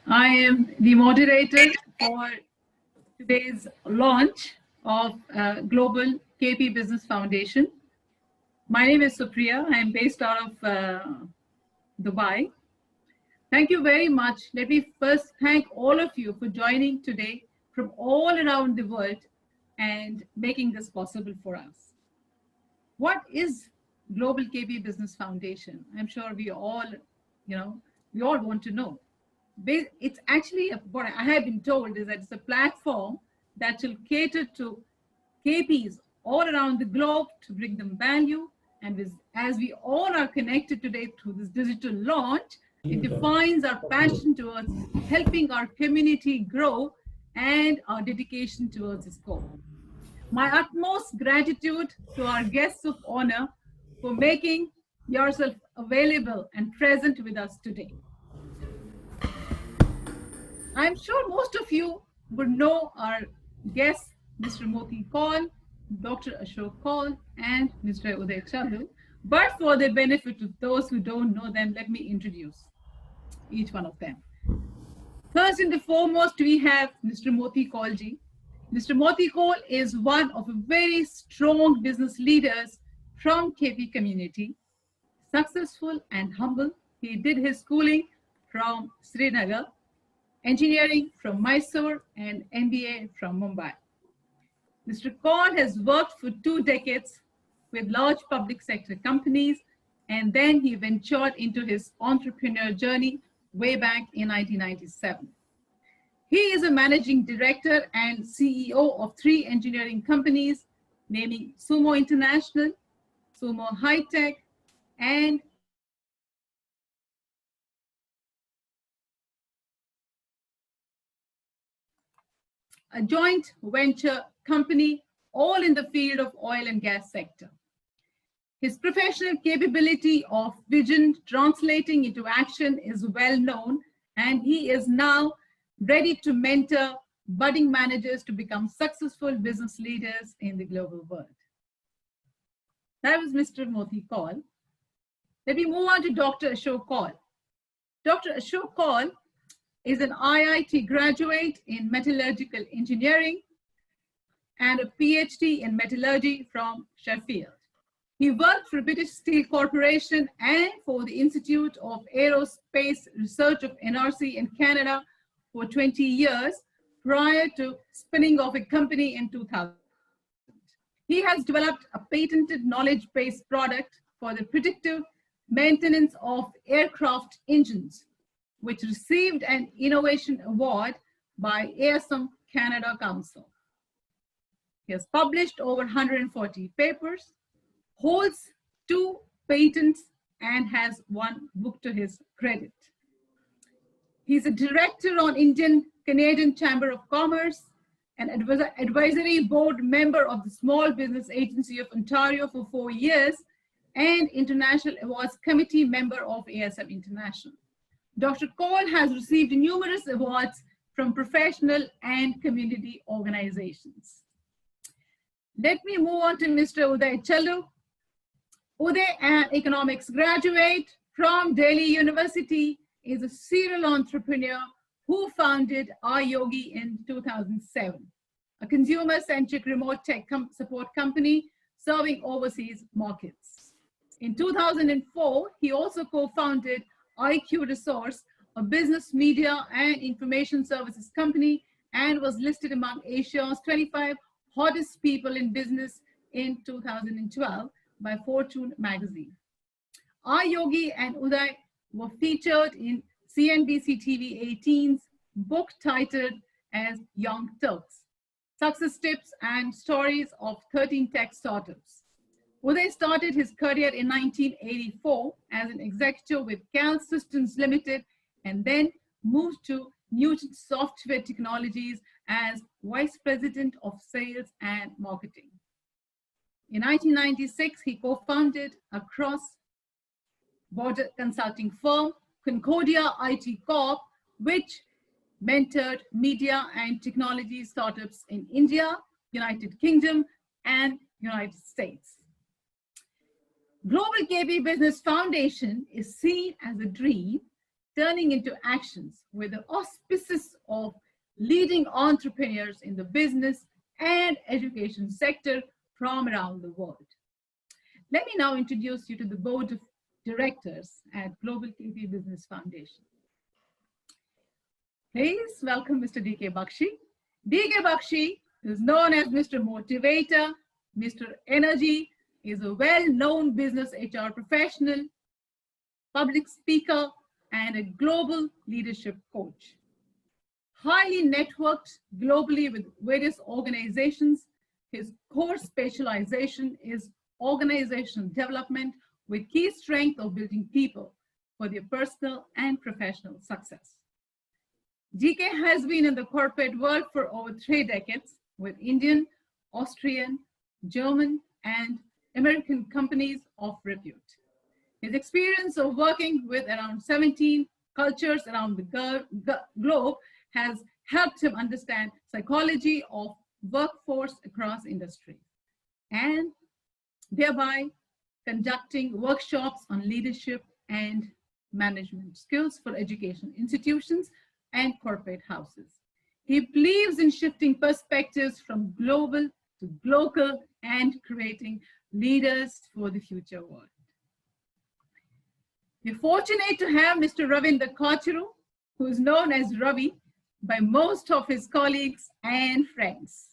I am the moderator for today's launch of Global KP Business Foundation. My name is Supriya. I am based out of Dubai. Thank you very much. Let me first thank all of you for joining today from all around the world and making this possible for us. What is Global KP Business Foundation? I'm sure we all want to know. It's actually what I have been told is that it's a platform that will cater to KPs all around the globe to bring them value. And as we all are connected today through this digital launch, it defines our passion towards helping our community grow and our dedication towards its goal. My utmost gratitude to our guests of honor for making yourself available and present with us today. I'm sure most of you would know our guests, Mr. Moti Kaul, Dr. Ashok Kaul, and Mr. Uday Challu. But for the benefit of those who don't know them, let me introduce each one of them. First and foremost, we have Mr. Moti Kaul ji. Mr. Moti Kaul is one of a very strong business leaders from KP community. Successful and humble, he did his schooling from Srinagar, engineering from Mysore, and MBA from Mumbai. Mr. Kaul has worked for 2 decades with large public sector companies, and then he ventured into his entrepreneur journey way back in 1997. He is a managing director and CEO of 3 engineering companies, naming Sumo International, Sumo High Tech, and a joint venture company, all in the field of oil and gas sector. His professional capability of vision translating into action is well known, and he is now ready to mentor budding managers to become successful business leaders in the global world. That was Mr. Moti Kaul. Let me move on to Dr. Ashok Kaul. Dr. Ashok Kaul is an IIT graduate in metallurgical engineering and a PhD in metallurgy from Sheffield. He worked for British Steel Corporation and for the Institute of Aerospace Research of NRC in Canada for 20 years prior to spinning off a company in 2000. He has developed a patented knowledge-based product for the predictive maintenance of aircraft engines, which received an innovation award by ASM Canada Council. He has published over 140 papers, holds 2 patents, and has 1 book to his credit. He's a director on Indian Canadian Chamber of Commerce, an advisory board member of the Small Business Agency of Ontario for 4 years, and International Awards Committee member of ASM International. Dr. Kaul has received numerous awards from professional and community organizations. Let me move on to Mr. Uday Challu. Uday, an economics graduate from Delhi University, is a serial entrepreneur who founded iYogi in 2007, a consumer-centric remote tech support company serving overseas markets. In 2004, he also co-founded IQ Resource, a business media and information services company, and was listed among Asia's 25 hottest people in business in 2012 by Fortune magazine. iYogi and Uday were featured in CNBC TV 18's book titled as Young Turks, Success Tips and Stories of 13 Tech Startups. Uday started his career in 1984 as an executive with Cal Systems Limited, and then moved to Newton Software Technologies as Vice President of Sales and Marketing. In 1996, he co-founded a cross-border consulting firm, Concordia IT Corp, which mentored media and technology startups in India, United Kingdom, and United States. Global KP Business Foundation is seen as a dream turning into actions with the auspices of leading entrepreneurs in the business and education sector from around the world. Let me now introduce you to the board of directors at Global KP Business Foundation. Please welcome Mr. D.K. Bakshi. D.K. Bakshi is known as Mr. Motivator, Mr. Energy. He is a well-known business HR professional, public speaker, and a global leadership coach. Highly networked globally with various organizations, his core specialization is organizational development with key strength of building people for their personal and professional success. GK has been in the corporate world for over 3 decades with Indian, Austrian, German, and American companies of repute. His experience of working with around 17 cultures around the globe has helped him understand psychology of workforce across industries and thereby conducting workshops on leadership and management skills for education institutions and corporate houses. He believes in shifting perspectives from global to local and creating leaders for the future world. We're fortunate to have Mr. Ravinder Kochuru, who is known as Ravi by most of his colleagues and friends.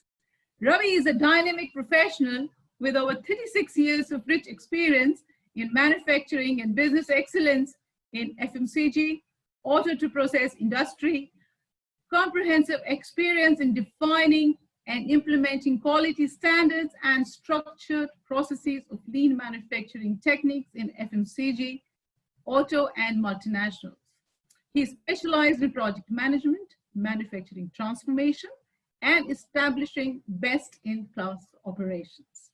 Ravi is a dynamic professional with over 36 years of rich experience in manufacturing and business excellence in FMCG, auto-to-process industry, comprehensive experience in defining and implementing quality standards and structured processes of lean manufacturing techniques in FMCG, auto and multinationals. He specialized in project management, manufacturing transformation, and establishing best-in-class operations.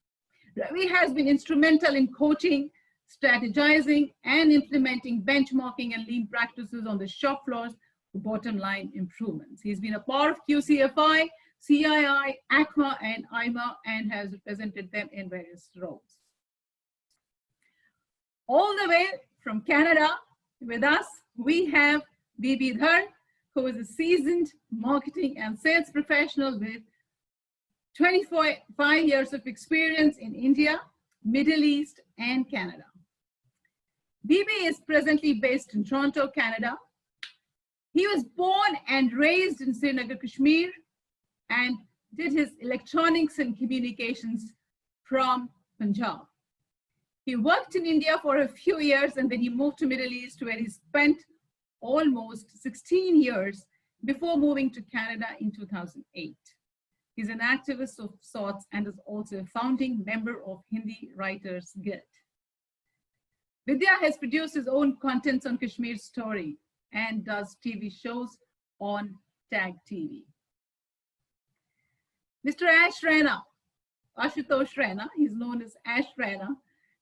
Ravi has been instrumental in coaching, strategizing, and implementing benchmarking and lean practices on the shop floors for bottom line improvements. He's been a part of QCFI, CII, ACMA, and IMA, and has represented them in various roles. All the way from Canada with us, we have Bibi Dhar, who is a seasoned marketing and sales professional with 25 years of experience in India, Middle East, and Canada. Bibi is presently based in Toronto, Canada. He was born and raised in Srinagar, Kashmir, and did his electronics and communications from Punjab. He worked in India for a few years and then he moved to Middle East where he spent almost 16 years before moving to Canada in 2008. He's an activist of sorts and is also a founding member of Hindi Writers Guild. Vidya has produced his own contents on Kashmir Story and does TV shows on Tag TV. Mr. Ash Raina, Ashutosh Raina, he's known as Ash Raina.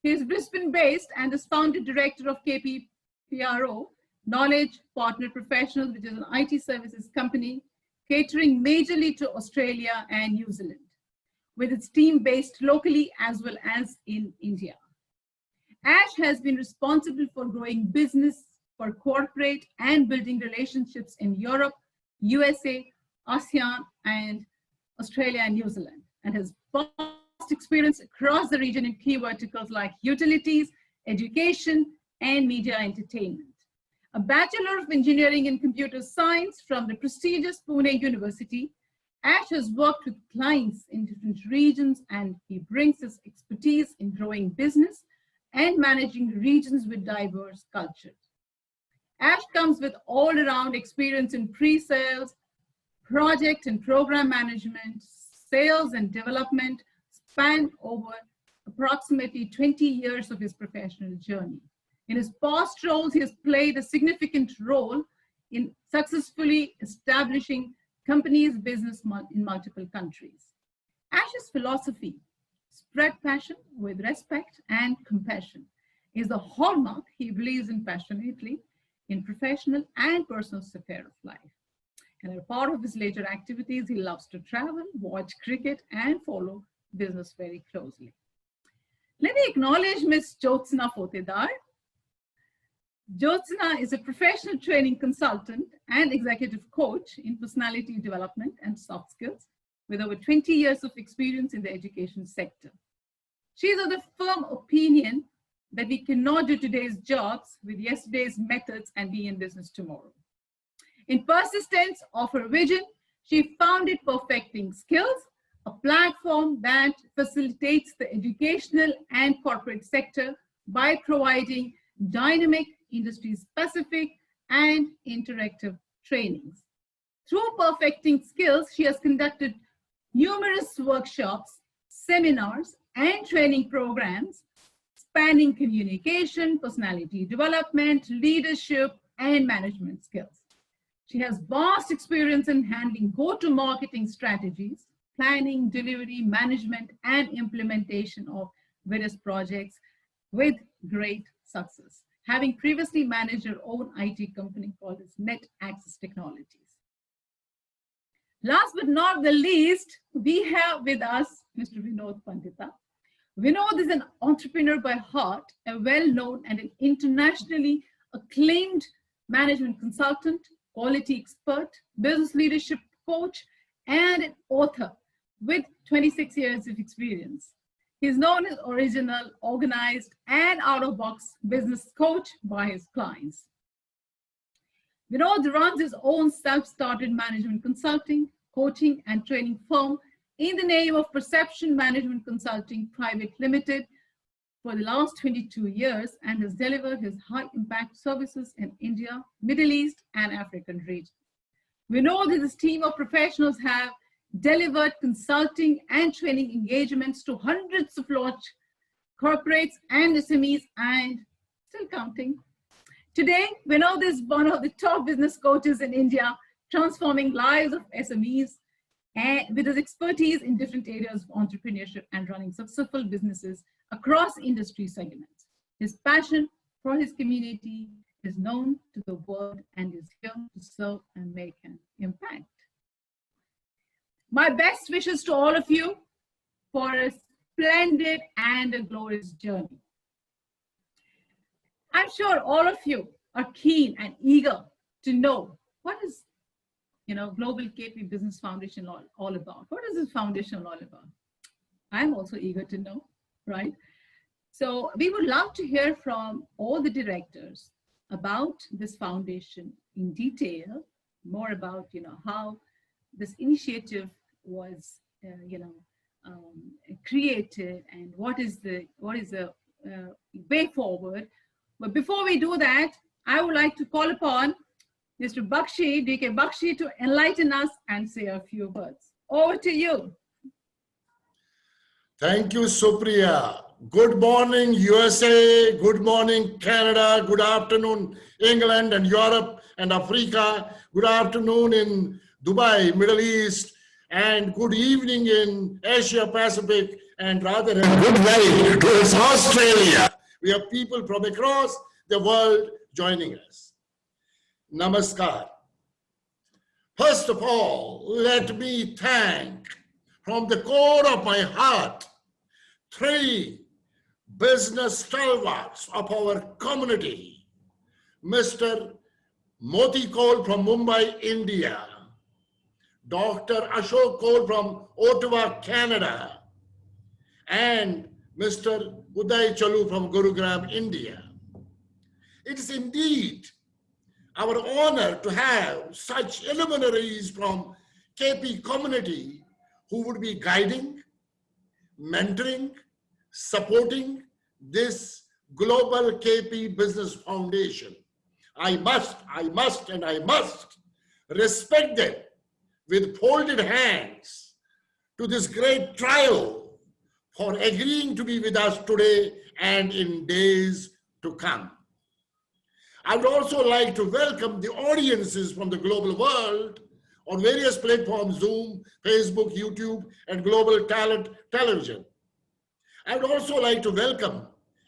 He is Brisbane-based and is founder director of KPPRO, Knowledge Partner Professionals, which is an IT services company catering majorly to Australia and New Zealand, with its team based locally as well as in India. Ash has been responsible for growing business for corporate and building relationships in Europe, USA, ASEAN, and Australia and New Zealand, and has vast experience across the region in key verticals like utilities, education, and media entertainment. A Bachelor of Engineering in Computer Science from the prestigious Pune University, Ash has worked with clients in different regions and he brings his expertise in growing business and managing regions with diverse cultures. Ash comes with all-around experience in pre-sales, project and program management, sales and development, span over approximately 20 years of his professional journey. In his past roles, he has played a significant role in successfully establishing companies' business in multiple countries. Ash's philosophy, spread passion with respect and compassion, is the hallmark he believes in passionately in professional and personal sphere of life. And as part of his later activities, he loves to travel, watch cricket, and follow business very closely. Let me acknowledge Ms. Jyotsna Fotedar. Jyotsna is a professional training consultant and executive coach in personality development and soft skills with over 20 years of experience in the education sector. She is of the firm opinion that we cannot do today's jobs with yesterday's methods and be in business tomorrow. In persistence of her vision, she founded Perfecting Skills, a platform that facilitates the educational and corporate sector by providing dynamic, industry-specific, and interactive trainings. Through Perfecting Skills, she has conducted numerous workshops, seminars, and training programs spanning communication, personality development, leadership, and management skills. She has vast experience in handling go-to-marketing strategies, planning, delivery, management, and implementation of various projects with great success, having previously managed her own IT company called Net Access Technologies. Last but not the least, we have with us Mr. Vinod Pandita. Vinod is an entrepreneur by heart, a well-known and an internationally acclaimed management consultant, quality expert, business leadership coach, and an author with 26 years of experience. He is known as original, organized, and out-of-box business coach by his clients. Vinod runs his own self-started management consulting, coaching, and training firm in the name of Perception Management Consulting Private Limited for the last 22 years and has delivered his high-impact services in India, Middle East, and African region. Vinod and his team of professionals have delivered consulting and training engagements to hundreds of large corporates and SMEs and still counting. Today, Vinod is one of the top business coaches in India, transforming lives of SMEs and with his expertise in different areas of entrepreneurship and running successful businesses across industry segments. His passion for his community is known to the world and is here to serve and make an impact. My best wishes to all of you for a splendid and a glorious journey. I'm sure all of you are keen and eager to know what is Global KP Business Foundation all about. What is this foundation all about? I'm also eager to know, right? So we would love to hear from all the directors about this foundation in detail, more about how this initiative was created and what is the way forward. But before we do that, I would like to call upon Mr. Bakshi, DK Bakshi, to enlighten us and say a few words. Over to you. Thank you, Supriya. Good morning, USA. Good morning, Canada. Good afternoon, England and Europe and Africa. Good afternoon in Dubai, Middle East. And good evening in Asia Pacific. And rather, good night to Australia. We have people from across the world joining us. Namaskar. First of all, let me thank from the core of my heart 3 business stalwarts of our community. Mr. Moti Kaul from Mumbai, India. Dr. Ashok Kaul from Ottawa, Canada. And Mr. Uday Chalu from Gurugram, India. It is indeed our honor to have such luminaries from KP community who would be guiding, mentoring, supporting this Global KP Business Foundation. I must respect them with folded hands to this great trio for agreeing to be with us today and in days to come. I would also like to welcome the audiences from the global world on various platforms, Zoom, Facebook, YouTube, and Global Talent Television. I would also like to welcome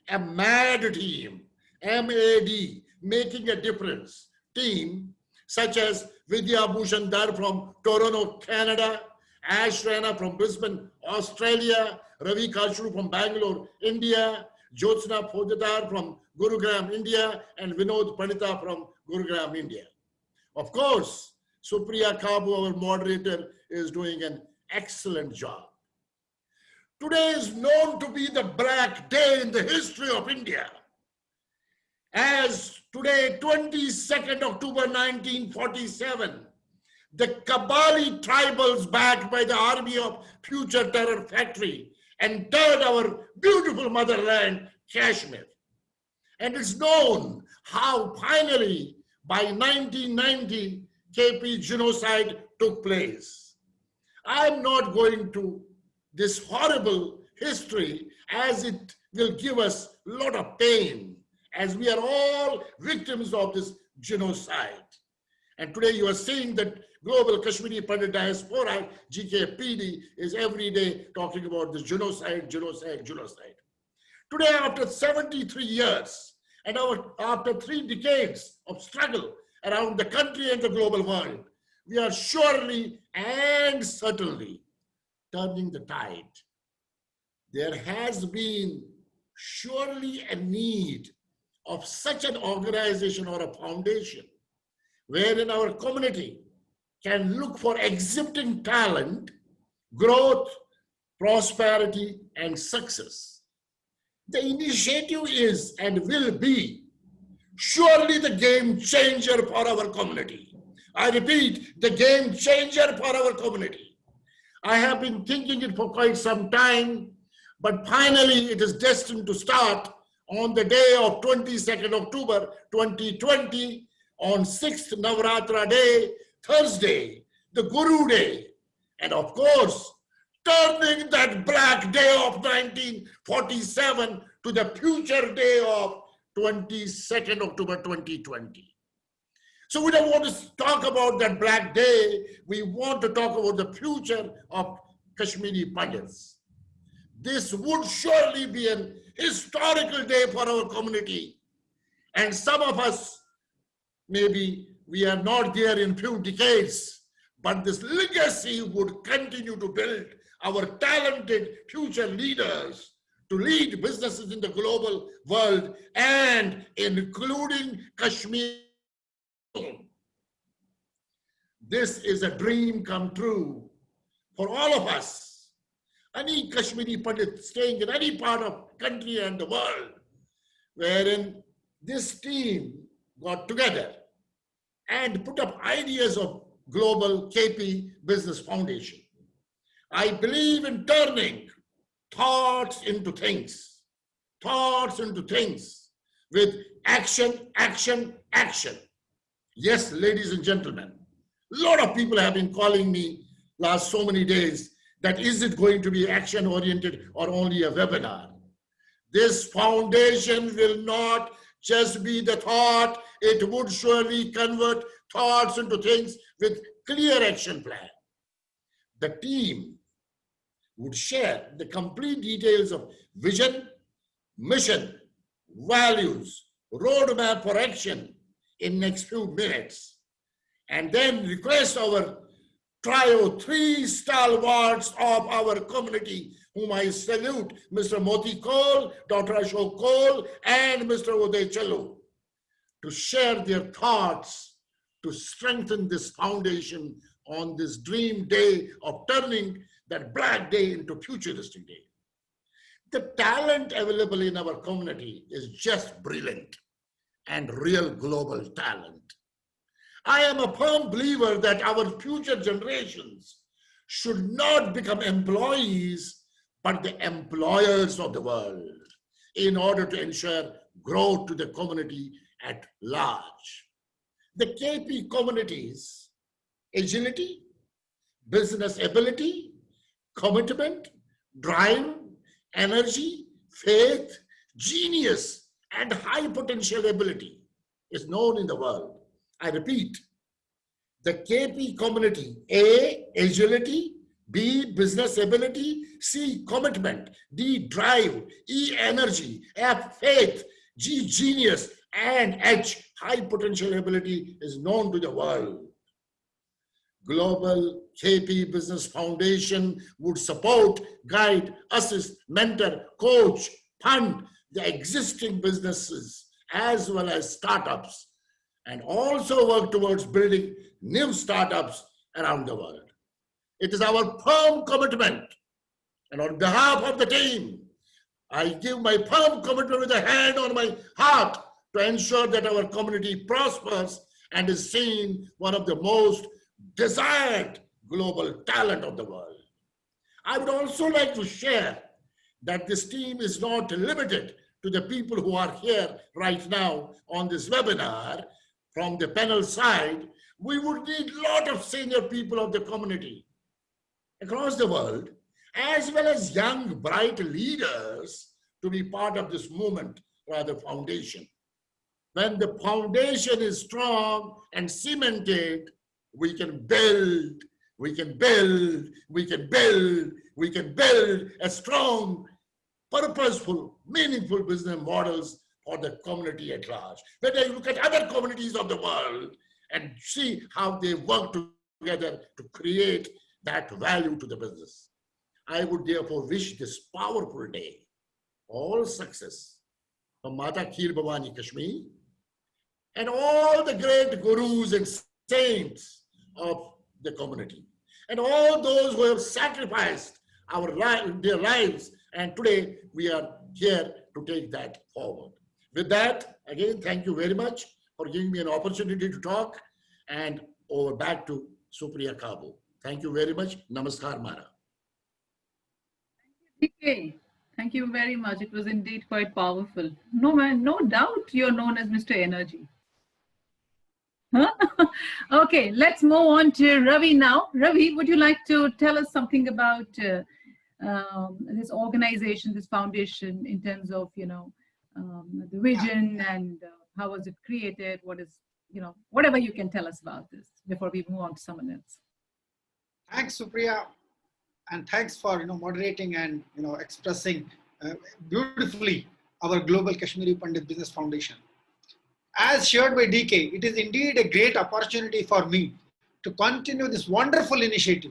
a MAD team, M-A-D, Making a Difference team, such as Vidya Bhushandar from Toronto, Canada, Ash Rana from Brisbane, Australia, Ravi Kashru from Bangalore, India, Jyotsna Phojatar from Gurugram, India, and Vinod Pandita from Gurugram, India. Of course, Supriya Kabu, our moderator, is doing an excellent job. Today is known to be the black day in the history of India. As today, 22nd October 1947, the Kabali tribals backed by the army of Future Terror Factory entered our beautiful motherland, Kashmir. And it's known how finally by 1990, KP genocide took place. I'm not going to this horrible history as it will give us a lot of pain as we are all victims of this genocide. And today you are seeing that Global Kashmiri Pandit Diaspora, GKPD, is every day talking about this genocide, genocide, genocide. Today, after 73 years and after 3 decades of struggle around the country and the global world, we are surely and certainly turning the tide. There has been surely a need of such an organization or a foundation wherein our community can look for exhibiting talent, growth, prosperity, and success. The initiative is and will be surely the game changer for our community. I repeat, the game changer for our community. I have been thinking it for quite some time, but finally it is destined to start on the day of 22nd October 2020, on 6th Navratra day, Thursday, the Guru Day, and of course, turning that black day of 1947 to the future day of 22nd October 2020. So we don't want to talk about that black day. We want to talk about the future of Kashmiri Pandits. This would surely be an historical day for our community. And some of us, maybe we are not there in few decades, but this legacy would continue to build our talented future leaders to lead businesses in the global world and including Kashmir. This is a dream come true for all of us. Any Kashmiri Pandit staying in any part of country and the world, wherein this team got together and put up ideas of Global KP Business Foundation. I believe in turning thoughts into things with action, action, action. Yes, ladies and gentlemen, a lot of people have been calling me last so many days that is it going to be action oriented or only a webinar? This foundation will not just be the thought, it would surely convert thoughts into things with clear action plan. The team would share the complete details of vision, mission, values, roadmap for action in next few minutes, and then request our trio, 3 stalwarts of our community, whom I salute, Mr. Moti Kaul, Dr. Ashok Kaul, and Mr. Uday Chalu, to share their thoughts to strengthen this foundation on this dream day of turning that black day into futuristic day. The talent available in our community is just brilliant and real global talent. I am a firm believer that our future generations should not become employees, but the employers of the world in order to ensure growth to the community at large. The KP community's agility, business ability, commitment, drive, energy, faith, genius, and high potential ability is known in the world. I repeat, the KP community, A, agility, B, business ability, C, commitment, D, drive, E, energy, F, faith, G, genius, and H, high potential ability is known to the world. Global KP Business Foundation would support, guide, assist, mentor, coach, fund, the existing businesses as well as startups, and also work towards building new startups around the world. It is our firm commitment, and on behalf of the team, I give my firm commitment with a hand on my heart to ensure that our community prospers and is seen one of the most desired global talent of the world. I would also like to share that this team is not limited to the people who are here right now on this webinar. From the panel side, we would need a lot of senior people of the community across the world, as well as young, bright leaders to be part of this movement, rather foundation. When the foundation is strong and cemented, we can build a strong, purposeful, meaningful business models for the community at large. When I look at other communities of the world and see how they work together to create that value to the business. I would therefore wish this powerful day all success from Mata Khil Bhavani Kashmir and all the great gurus and saints of the community, and all those who have sacrificed their lives, and today we are here to take that forward. With that, again, thank you very much for giving me an opportunity to talk, and over back to Supriya Kabu. Thank you very much. Namaskar, Mara. Okay. Thank you very much. It was indeed quite powerful. No, man, no doubt you're known as Mr. Energy. Huh? Okay, let's move on to Ravi now. Ravi, would you like to tell us something about this organization, this foundation, in terms of, the vision and how was it created? What is, whatever you can tell us about this before we move on to someone else. Thanks, Supriya, and thanks for moderating and expressing beautifully our Global Kashmiri Pandit Business Foundation. As shared by DK, it is indeed a great opportunity for me to continue this wonderful initiative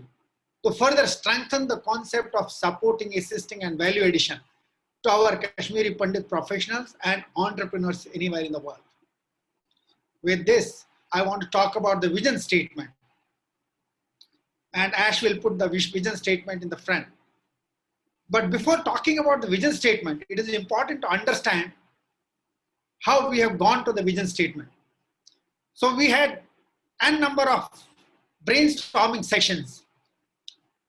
to further strengthen the concept of supporting, assisting, and value addition to our Kashmiri Pandit professionals and entrepreneurs anywhere in the world. With this, I want to talk about the vision statement. And Ash will put the vision statement in the front. But before talking about the vision statement, it is important to understand how we have gone to the vision statement. So we had a number of brainstorming sessions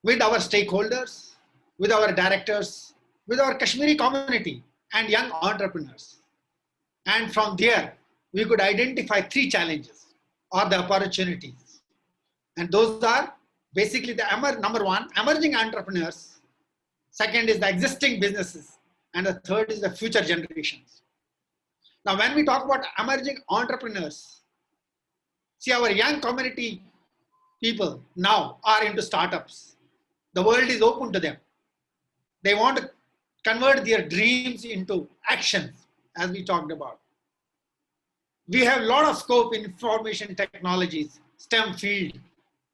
with our stakeholders, with our directors, with our Kashmiri community and young entrepreneurs. And from there, we could identify 3 challenges or the opportunities. And those are basically the number 1, emerging entrepreneurs. Second is the existing businesses. And the third is the future generations. Now, when we talk about emerging entrepreneurs, see, our young community people now are into startups. The world is open to them. They want to convert their dreams into actions, as we talked about. We have a lot of scope in information technologies, STEM field,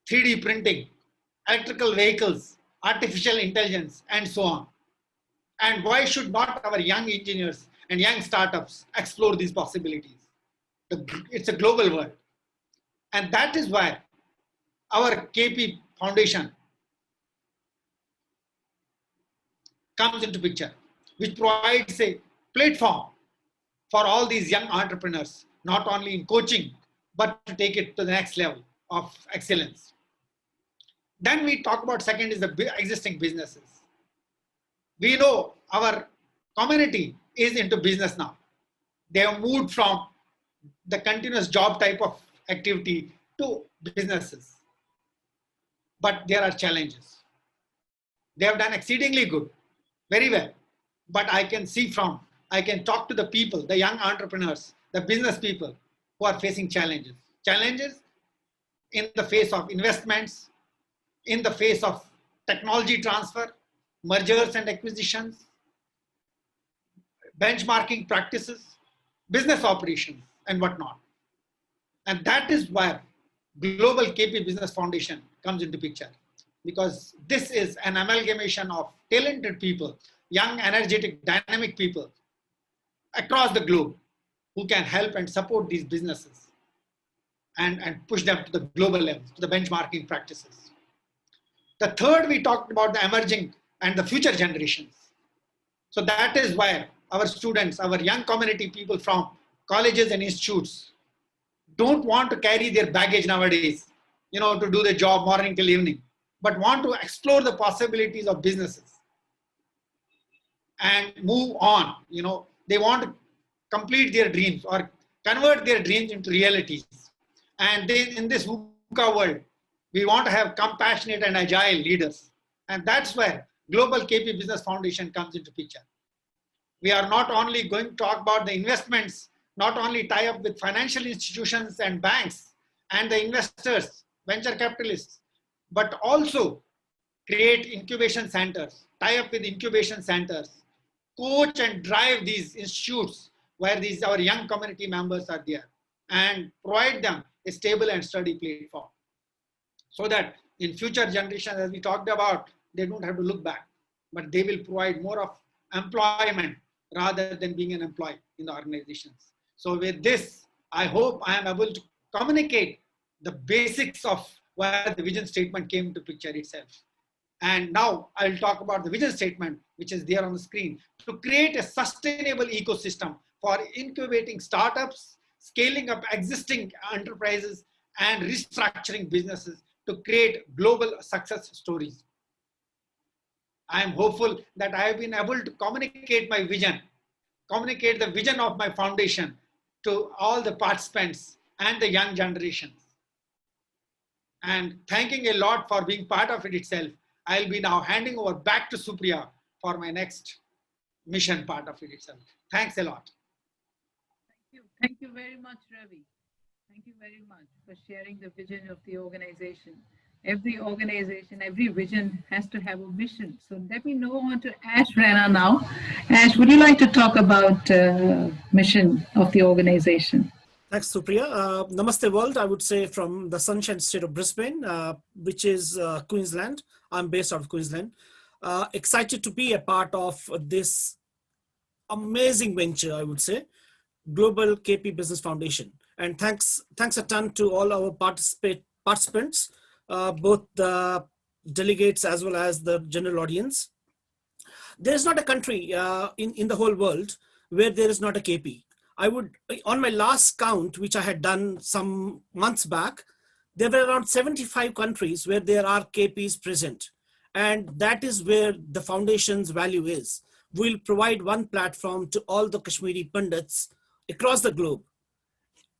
3D printing, electrical vehicles, artificial intelligence, and so on. And why should not our young engineers and young startups explore these possibilities? It's a global world. And that is why our KP Foundation comes into picture, which provides a platform for all these young entrepreneurs, not only in coaching, but to take it to the next level of excellence. Then we talk about second is the existing businesses. We know our community is into business now. They have moved from the continuous job type of activity to businesses. But there are challenges. They have done exceedingly good, very well. But I can talk to the people, the young entrepreneurs, the business people who are facing challenges. Challenges in the face of investments, in the face of technology transfer, mergers and acquisitions, benchmarking practices, business operations, and whatnot. And that is where Global KP Business Foundation comes into picture, because this is an amalgamation of talented people, young, energetic, dynamic people across the globe who can help and support these businesses and push them to the global level, to the benchmarking practices. The third, we talked about the emerging and the future generations. So that is why our students, our young community people from colleges and institutes don't want to carry their baggage nowadays, to do the job morning till evening, but want to explore the possibilities of businesses and move on. They want to complete their dreams or convert their dreams into realities. And then in this VUCA world, we want to have compassionate and agile leaders. And that's where Global KP Business Foundation comes into picture. We are not only going to talk about the investments, not only tie up with financial institutions and banks and the investors, venture capitalists, but also create incubation centers, tie up with incubation centers, coach and drive these institutes where our young community members are there, and provide them a stable and steady platform so that in future generations, as we talked about, they don't have to look back, but they will provide more of employment rather than being an employee in the organizations. So with this, I hope I am able to communicate the basics of where the vision statement came into picture itself. And now I'll talk about the vision statement, which is there on the screen, to create a sustainable ecosystem for incubating startups, scaling up existing enterprises, and restructuring businesses to create global success stories. I am hopeful that I have been able to communicate my vision, communicate the vision of my foundation to all the participants and the young generations. And thanking a lot for being part of it itself. I'll be now handing over back to Supriya for my next mission part of it itself. Thanks a lot. Thank you. Thank you very much, Ravi. Thank you very much for sharing the vision of the organization. Every organization, every vision has to have a mission. So let me move on to Ash Rana now. Ash, would you like to talk about mission of the organization? Thanks, Supriya. Namaste world, I would say from the sunshine state of Brisbane, which is Queensland. I'm based out of Queensland. Excited to be a part of this amazing venture, I would say, Global KP Business Foundation. And thanks a ton to all our participants, both the delegates as well as the general audience. There is not a country in the whole world where there is not a KP. I would, on my last count, which I had done some months back, there were around 75 countries where there are KPs present. And that is where the foundation's value is. We'll provide one platform to all the Kashmiri Pandits across the globe.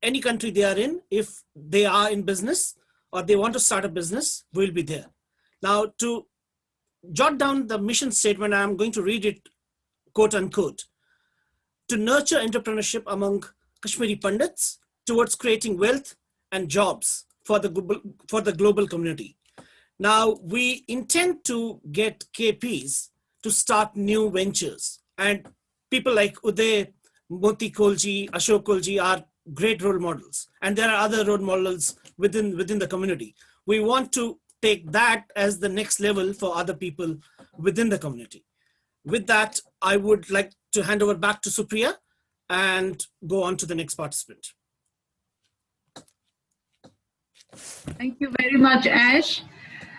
Any country they are in, if they are in business or they want to start a business, we'll be there. Now, to jot down the mission statement, I'm going to read it quote unquote. To nurture entrepreneurship among Kashmiri Pandits towards creating wealth and jobs for the global community. Now, we intend to get KPs to start new ventures. And people like Uday, Moti Kolji, Ashok Kolji are great role models. And there are other role models within the community. We want to take that as the next level for other people within the community. With that, I would like to hand over back to Supriya and go on to the next participant. Thank you very much, Ash.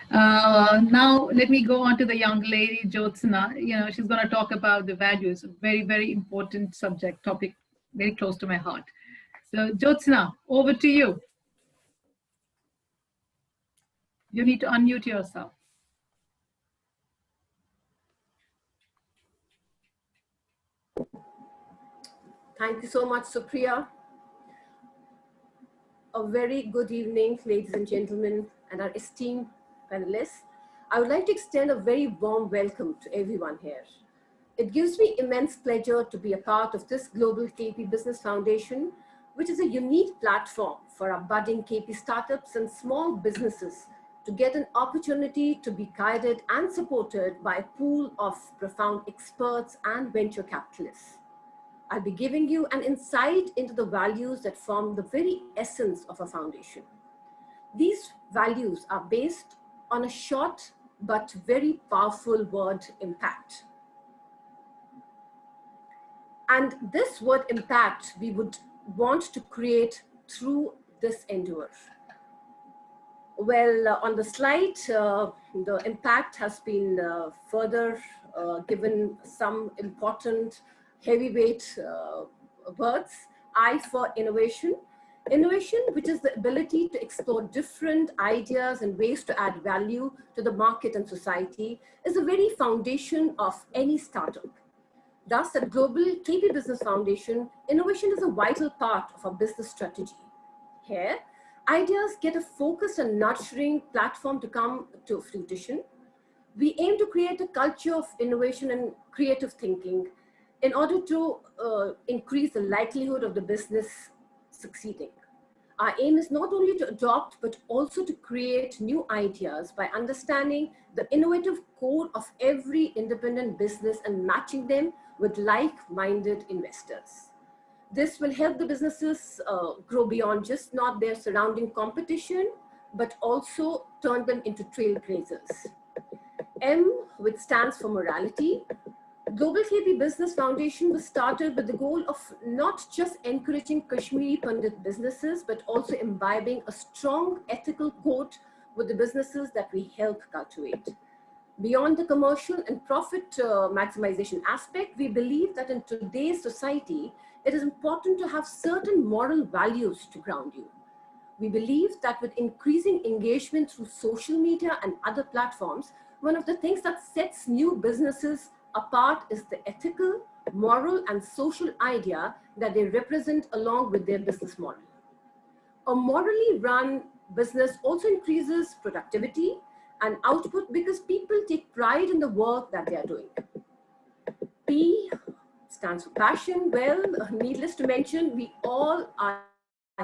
Now let me go on to the young lady, Jyotsna. She's going to talk about the values, a very, very important topic, very close to my heart. So Jyotsna, over to you. You need to unmute yourself. Thank you so much, Supriya. A very good evening, ladies and gentlemen, and our esteemed panelists. I would like to extend a very warm welcome to everyone here. It gives me immense pleasure to be a part of this Global KP Business Foundation, which is a unique platform for our budding KP startups and small businesses to get an opportunity to be guided and supported by a pool of profound experts and venture capitalists. I'll be giving you an insight into the values that form the very essence of a foundation. These values are based on a short but very powerful word, impact. And this word impact, we would want to create through this endeavor. Well, on the slide, the impact has been further given some important heavyweight words. I for innovation. Innovation, which is the ability to explore different ideas and ways to add value to the market and society, is the very foundation of any startup. Thus, at Global KP Business Foundation, innovation is a vital part of our business strategy. Here, ideas get a focused and nurturing platform to come to fruition. We aim to create a culture of innovation and creative thinking in order to increase the likelihood of the business succeeding. Our aim is not only to adopt, but also to create new ideas by understanding the innovative core of every independent business and matching them with like-minded investors. This will help the businesses grow beyond just not their surrounding competition, but also turn them into trailblazers. M, which stands for morality. Global KP Business Foundation was started with the goal of not just encouraging Kashmiri Pandit businesses, but also imbibing a strong ethical code with the businesses that we help cultivate. Beyond the commercial and profit maximization aspect, we believe that in today's society, it is important to have certain moral values to ground you. We believe that with increasing engagement through social media and other platforms, one of the things that sets new businesses apart is the ethical, moral, and social idea that they represent along with their business model. A morally run business also increases productivity and output because people take pride in the work that they are doing. P stands for passion. Well, needless to mention, we all are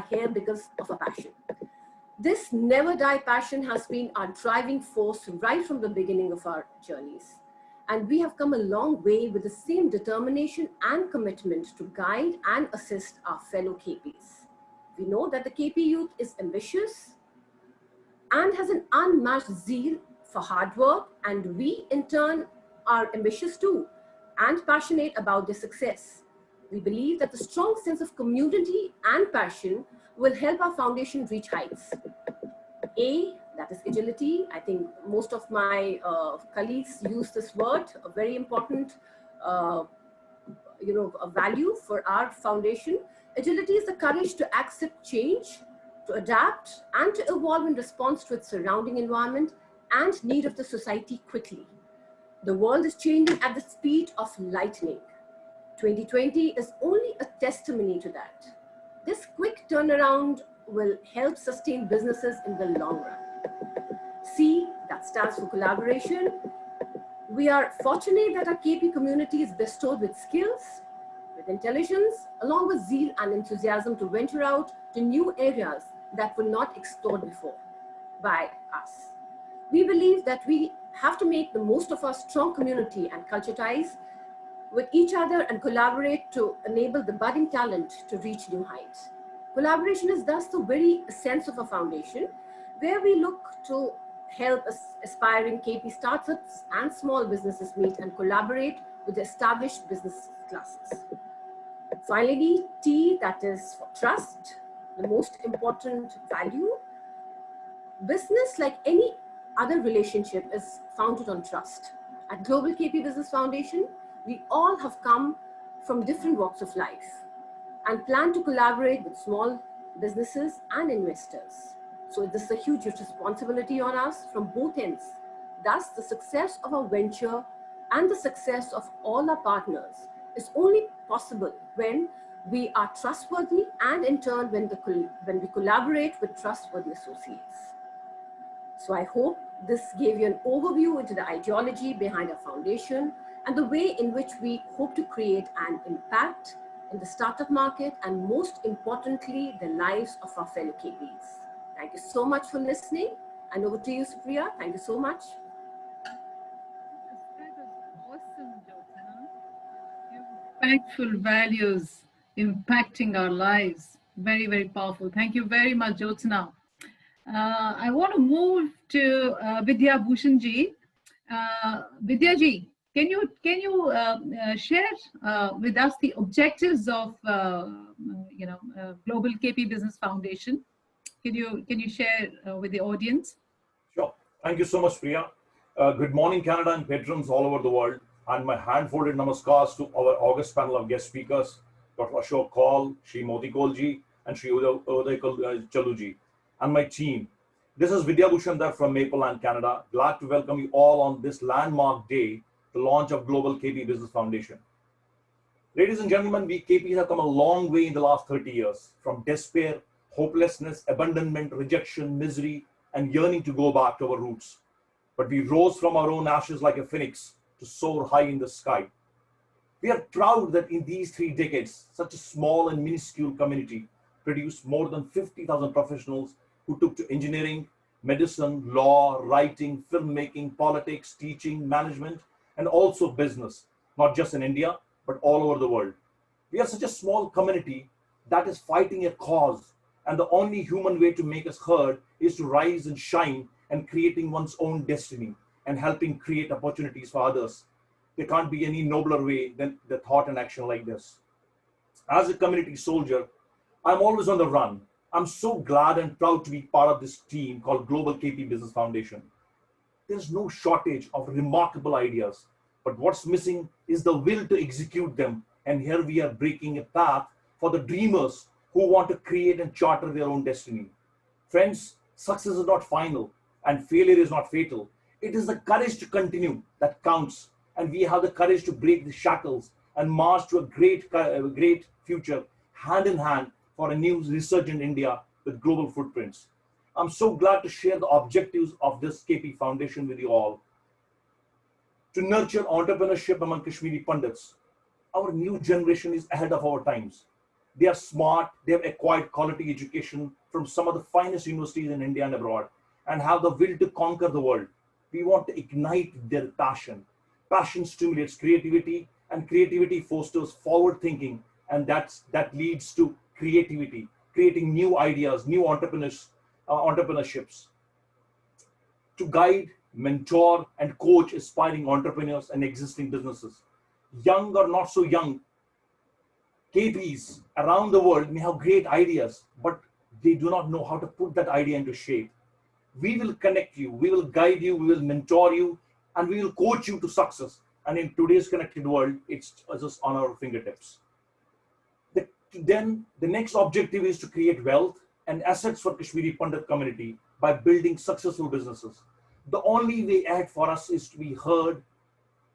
here because of a passion. This never die passion has been our driving force right from the beginning of our journeys. And we have come a long way with the same determination and commitment to guide and assist our fellow KPs. We know that the KP youth is ambitious and has an unmatched zeal for hard work, and we in turn are ambitious too and passionate about their success. We believe that the strong sense of community and passion will help our foundation reach heights. A, that is agility. I think most of my colleagues use this word, a very important a value for our foundation. Agility is the courage to accept change, to adapt, and to evolve in response to its surrounding environment and need of the society quickly. The world is changing at the speed of lightning. 2020 is only a testimony to that. This quick turnaround will help sustain businesses in the long run. C, that stands for collaboration. We are fortunate that our KP community is bestowed with skills, with intelligence, along with zeal and enthusiasm to venture out to new areas that were not explored before by us. We believe that we have to make the most of our strong community and culture ties with each other and collaborate to enable the budding talent to reach new heights. Collaboration is thus the very essence of a foundation, where we look to help aspiring KP startups and small businesses meet and collaborate with the established business classes. Finally, T, that is for trust, the most important value. Business, like any other relationship, is founded on trust. At Global KP Business Foundation, we all have come from different walks of life and plan to collaborate with small businesses and investors. So this is a huge responsibility on us from both ends. Thus, the success of our venture and the success of all our partners is only possible when we are trustworthy, and in turn when we collaborate with trustworthy associates. So I hope this gave you an overview into the ideology behind our foundation and the way in which we hope to create an impact in the startup market, and most importantly, the lives of our fellow KPs. Thank you so much for listening, and over to you, Supriya. Thank you so much. That was awesome, Jyotsna. Impactful values impacting our lives. Very, very powerful. Thank you very much, Jyotsna. I want to move to Vidya Bhushan ji. Vidya ji, Can you share with us the objectives of Global KP Business Foundation? Can you share with the audience? Sure. Thank you so much, Priya. Good morning, Canada and patrons all over the world. And my hand-folded namaskars to our August panel of guest speakers, Dr. Ashok Kaul, Shri Moti Kaulji, and Shri Uday Chaluji, and my team. This is Vidya Bhushandar from Maple Land, Canada. Glad to welcome you all on this landmark day, the launch of Global KP Business Foundation. Ladies and gentlemen, we KPs have come a long way in the last 30 years, from despair, hopelessness, abandonment, rejection, misery, and yearning to go back to our roots. But we rose from our own ashes like a phoenix to soar high in the sky. We are proud that in these 3 decades, such a small and minuscule community produced more than 50,000 professionals who took to engineering, medicine, law, writing, filmmaking, politics, teaching, management, and also business, not just in India, but all over the world. We are such a small community that is fighting a cause, and the only human way to make us heard is to rise and shine and creating one's own destiny and helping create opportunities for others. There can't be any nobler way than the thought and action like this. As a community soldier, I'm always on the run. I'm so glad and proud to be part of this team called Global KP Business Foundation. There's no shortage of remarkable ideas, but what's missing is the will to execute them. And here we are breaking a path for the dreamers who want to create and charter their own destiny. Friends, success is not final and failure is not fatal. It is the courage to continue that counts. And we have the courage to break the shackles and march to a great future hand in hand for a new resurgent India with global footprints. I'm so glad to share the objectives of this KP Foundation with you all. To nurture entrepreneurship among Kashmiri Pandits. Our new generation is ahead of our times. They are smart, they have acquired quality education from some of the finest universities in India and abroad, and have the will to conquer the world. We want to ignite their passion. Passion stimulates creativity, and creativity fosters forward thinking, and that leads to creativity, creating new ideas, new entrepreneurships. To guide, mentor, and coach aspiring entrepreneurs and existing businesses. Young or not so young, KPs around the world may have great ideas, but they do not know how to put that idea into shape. We will connect you, we will guide you, we will mentor you, and we will coach you to success. And in today's connected world, it's just on our fingertips. Then the next objective is to create wealth and assets for Kashmiri Pandit community by building successful businesses. The only way ahead for us is to be heard,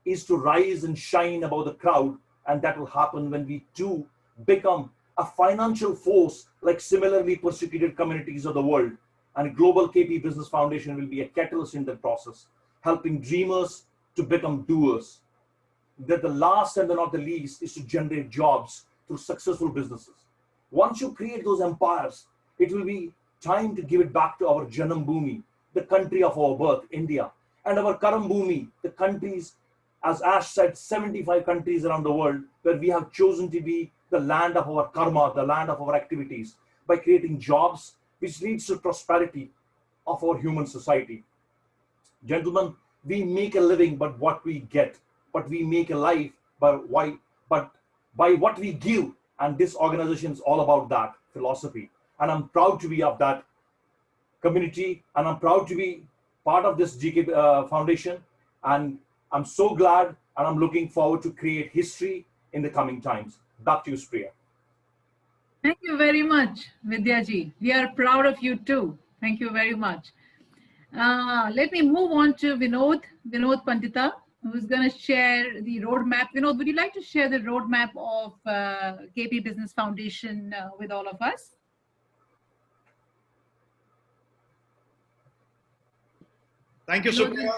is to rise and shine above the crowd, and that will happen when we too become a financial force like similarly persecuted communities of the world. And Global KP Business Foundation will be a catalyst in that process, helping dreamers to become doers. That the last and not the least is to generate jobs through successful businesses. Once you create those empires, it will be time to give it back to our Janam Bhumi, the country of our birth, India, and our Karam Bhumi, the countries, as Ash said, 75 countries around the world where we have chosen to be the land of our karma, the land of our activities, by creating jobs, which leads to prosperity of our human society. Gentlemen, we make a living by what we get, but we make a life by what we give. And this organization is all about that philosophy. And I'm proud to be of that community, and I'm proud to be part of this GK Foundation. And I'm so glad, and I'm looking forward to create history in the coming times. Back to you, Priya. Thank you very much, Vidyaji. We are proud of you too. Thank you very much. Let me move on to Vinod Pandita, who's going to share the roadmap. Vinod, would you like to share the roadmap of KP Business Foundation with all of us? Thank you, Supriya.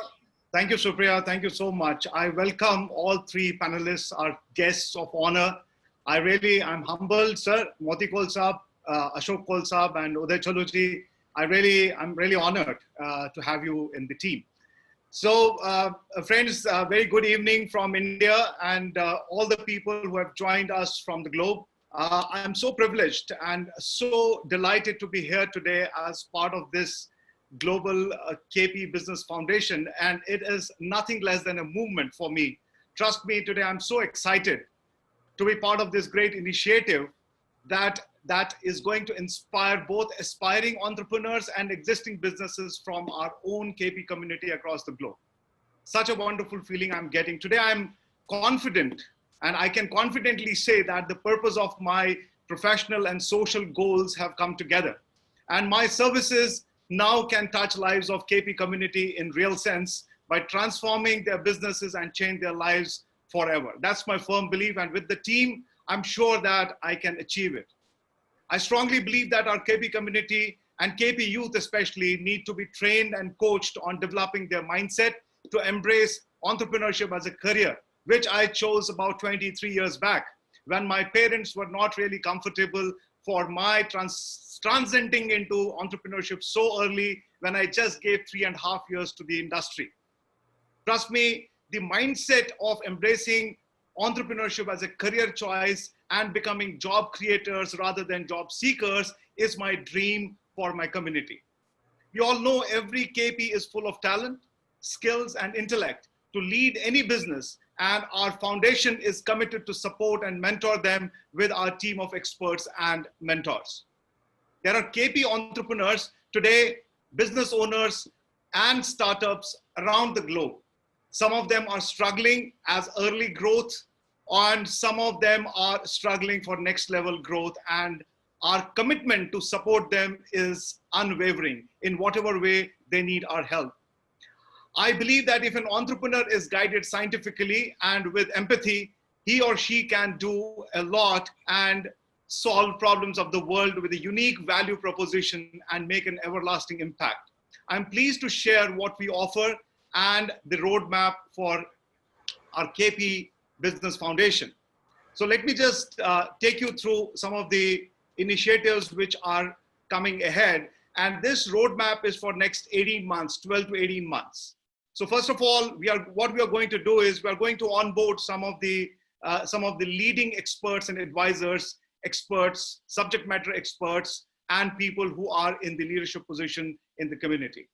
Thank you, Supriya. Thank you so much. I welcome all 3 panelists, our guests of honor. I'm humbled, sir. Moti Kaul Saab, Ashok Kaul Saab, and Uday Chaluji. I'm really honored to have you in the team. So, friends, very good evening from India and all the people who have joined us from the globe. I'm so privileged and so delighted to be here today as part of this Global KP Business Foundation, and it is nothing less than a movement for me trust me, today I'm so excited to be part of this great initiative that is going to inspire both aspiring entrepreneurs and existing businesses from our own KP community across the globe. Such a wonderful feeling I'm getting. Today I'm confident, and I can confidently say that the purpose of my professional and social goals have come together. And my services now can touch lives of KP community in real sense by transforming their businesses and change their lives forever. That's my firm belief. And with the team, I'm sure that I can achieve it. I strongly believe that our KP community and KP youth especially need to be trained and coached on developing their mindset to embrace entrepreneurship as a career, which I chose about 23 years back when my parents were not really comfortable for my transiting into entrepreneurship so early when I just gave 3.5 years to the industry. Trust me, the mindset of embracing entrepreneurship as a career choice and becoming job creators rather than job seekers is my dream for my community. You all know every KP is full of talent, skills, and intellect to lead any business, and our foundation is committed to support and mentor them with our team of experts and mentors. There are KP entrepreneurs today, business owners and startups around the globe. Some of them are struggling as early growth, and some of them are struggling for next level growth, and our commitment to support them is unwavering in whatever way they need our help. I believe that if an entrepreneur is guided scientifically and with empathy, he or she can do a lot and solve problems of the world with a unique value proposition and make an everlasting impact. I'm pleased to share what we offer and the roadmap for our KP Business Foundation. So let me just take you through some of the initiatives which are coming ahead. And this roadmap is for next 18 months, 12 to 18 months. So first of all, what we are going to do is we are going to onboard some of the leading experts and advisors, experts, subject matter experts, and people who are in the leadership position in the community.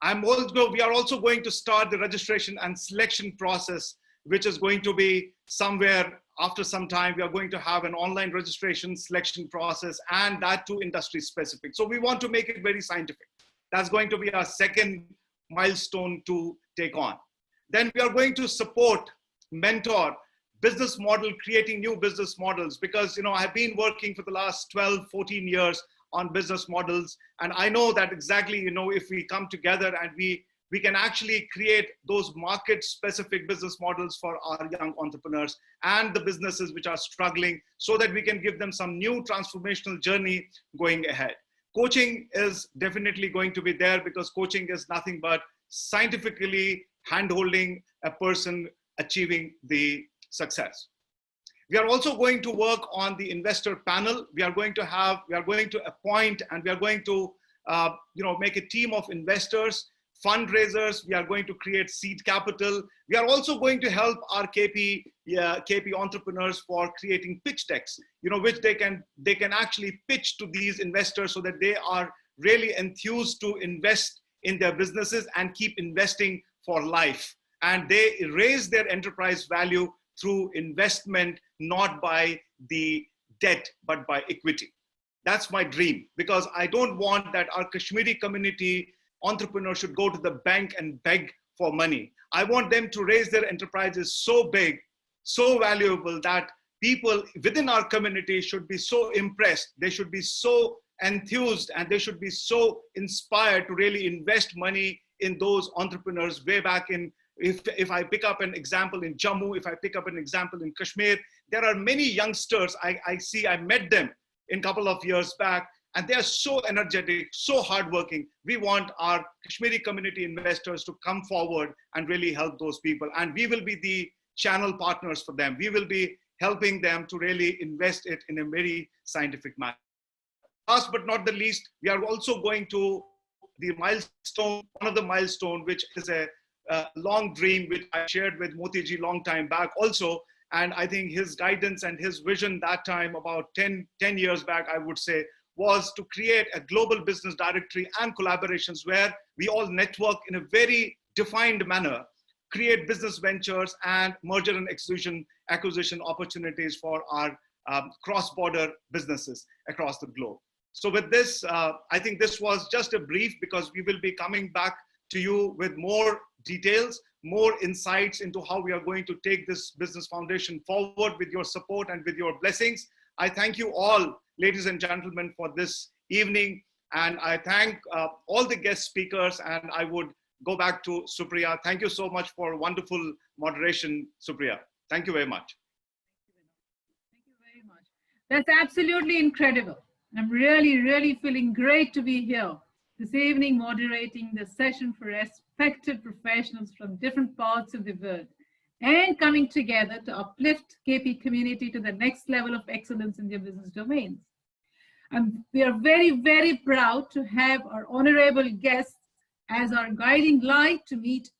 We are also going to start the registration and selection process, which is going to be somewhere after some time. We are going to have an online registration selection process, and that too industry specific. So we want to make it very scientific. That's going to be our second milestone to take on. Then we are going to support, mentor, business model, creating new business models, because I've been working for the last 12, 14 years on business models. And I know that exactly, if we come together and we can actually create those market specific business models for our young entrepreneurs and the businesses which are struggling, so that we can give them some new transformational journey going ahead. Coaching is definitely going to be there, because coaching is nothing but scientifically handholding a person achieving the success. We are also going to work on the investor panel. We are going to appoint, and we are going to make a team of investors, fundraisers. We are going to create seed capital. We are also going to help our KP entrepreneurs for creating pitch decks, which they can actually pitch to these investors so that they are really enthused to invest in their businesses and keep investing for life. And they raise their enterprise value through investment, not by the debt, but by equity. That's my dream, because I don't want that our Kashmiri community entrepreneurs should go to the bank and beg for money. I want them to raise their enterprises so big, so valuable, that people within our community should be so impressed, they should be so enthused, and they should be so inspired to really invest money in those entrepreneurs way back in. If I pick up an example in Jammu, if I pick up an example in Kashmir, there are many youngsters I met them in a couple of years back, and they are so energetic, so hardworking. We want our Kashmiri community investors to come forward and really help those people. And we will be the channel partners for them. We will be helping them to really invest it in a very scientific manner. Last but not the least, we are also going to the milestone, one of the milestone, which is a long dream, which I shared with Motiji long time back also. And I think his guidance and his vision that time, about 10 years back, I would say, was to create a global business directory and collaborations where we all network in a very defined manner, create business ventures and merger and acquisition opportunities for our cross-border businesses across the globe. So with this, I think this was just a brief, because we will be coming back to you with more details, more insights into how we are going to take this business foundation forward with your support and with your blessings. I thank you all, ladies and gentlemen, for this evening. And I thank all the guest speakers, and I would go back to Supriya. Thank you so much for wonderful moderation, Supriya. Thank you very much. Thank you very much. That's absolutely incredible. I'm really feeling great to be here this evening moderating the session for respected professionals from different parts of the world and coming together to uplift KP community to the next level of excellence in their business domains. And we are very proud to have our honorable guests as our guiding light to meet